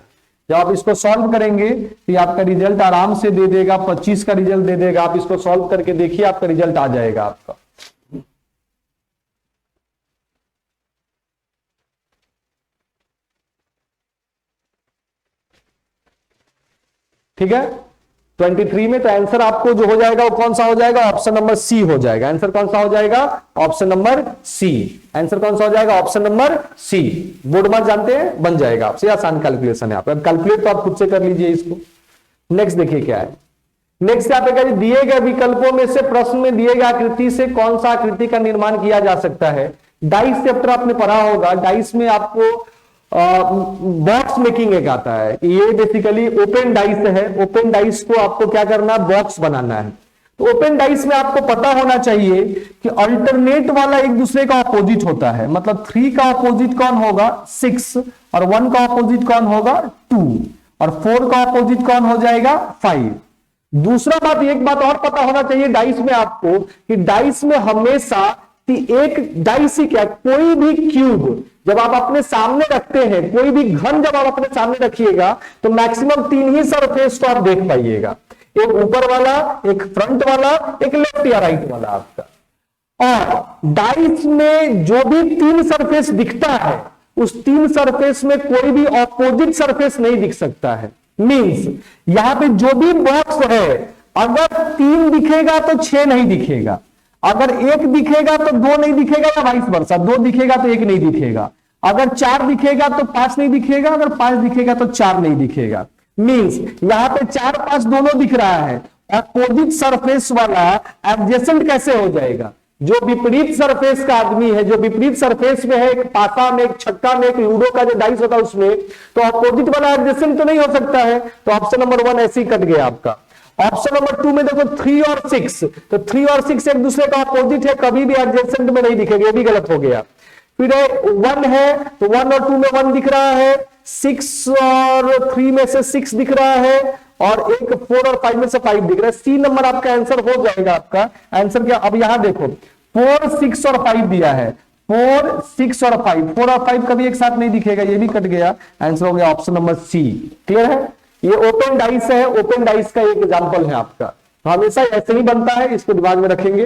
जब आप इसको सॉल्व करेंगे तो आपका रिजल्ट आराम से दे देगा, 25 का रिजल्ट दे देगा। आप इसको सॉल्व करके देखिए आपका रिजल्ट आ जाएगा आपका। ठीक है, 23 में तो आंसर आपको जो हो जाएगा वो कौन सा हो जाएगा, ऑप्शन नंबर सी हो जाएगा। आंसर कौन सा हो जाएगा, ऑप्शन नंबर सी। आंसर कौन सा हो जाएगा, option number C. Board mark जानते हैं, बन जाएगा आपसे, आसान कैलकुलेशन है आपका। कैलकुलेट तो आप खुद से कर लीजिए इसको। नेक्स्ट देखिए क्या है, नेक्स्ट यहाँ पे दिए गए विकल्पों में से प्रश्न में दिए गए आकृति से कौन सा आकृति का निर्माण किया जा सकता है। डाइस चैप्टर आपने पढ़ा होगा, डाइस में आपको बॉक्स मेकिंग एक आता है। ये बेसिकली ओपन डाइस है, ओपन डाइस को आपको क्या करना है, बॉक्स बनाना है। तो ओपन डाइस में आपको पता होना चाहिए कि अल्टरनेट वाला एक दूसरे का अपोजिट होता है। मतलब 3 का अपोजिट कौन होगा, 6, और 1 का अपोजिट कौन होगा, 2, और 4 का अपोजिट कौन हो जाएगा, 5। दूसरा बात, एक बात और पता होना चाहिए डाइस में आपको कि डाइस में हमेशा एक डाइस ही क्या, कोई भी क्यूब जब आप अपने सामने रखते हैं, कोई भी घन जब आप अपने सामने रखिएगा तो मैक्सिमम 3 ही सरफेस को आप देख पाइएगा, एक ऊपर वाला, एक फ्रंट वाला, एक लेफ्ट या राइट वाला आपका। और डाइस में जो भी 3 सरफेस दिखता है उस 3 सरफेस में कोई भी ऑपोजिट सरफेस नहीं दिख सकता है। मींस यहां पे जो भी बॉक्स है, अगर 3 दिखेगा तो 6 नहीं दिखेगा, अगर 1 दिखेगा तो 2 नहीं दिखेगा, या वाइस वर्सा, 2 दिखेगा तो 1 नहीं दिखेगा, अगर 4 दिखेगा तो 5 नहीं दिखेगा, अगर 5 दिखेगा तो 4 नहीं दिखेगा। मींस यहां पे 4, 5 दोनों दिख रहा है। अपोजिट सरफेस वाला एडजेसेंट कैसे हो जाएगा, जो विपरीत सरफेस का आदमी है, जो विपरीत सरफेस में है, एक पासा में, एक छक्का में, एक लूडो का जो डाइस होता है उसमें, तो अपोजिट वाला एडजेसेंट तो नहीं हो सकता है। तो ऑप्शन नंबर 1 ऐसे ही कट गया आपका। ऑप्शन नंबर 2 में देखो 3 और 6, तो 3 और 6 एक दूसरे का अपोजिट है, कभी भी एडजेसेंट में नहीं दिखेगा, ये भी गलत हो गया। फिर 1 है तो 1 और 2 में 1 दिख रहा है, 6 और 3 में से 6 दिख रहा है, और एक 4 और 5 में से 5 दिख रहा है। सी नंबर आपका आंसर हो जाएगा। आपका आंसर क्या, अब यहां देखो 4, 6 और 5 दिया है, 4 6 और 5, 4 और 5 कभी एक साथ नहीं दिखेगा, ये भी कट गया, आंसर हो गया ऑप्शन नंबर सी। क्लियर है? ये ओपन डाइस है, ओपन डाइस का एक एग्जांपल है आपका। तो हमेशा ऐसे ही बनता है, इसको दिमाग में रखेंगे।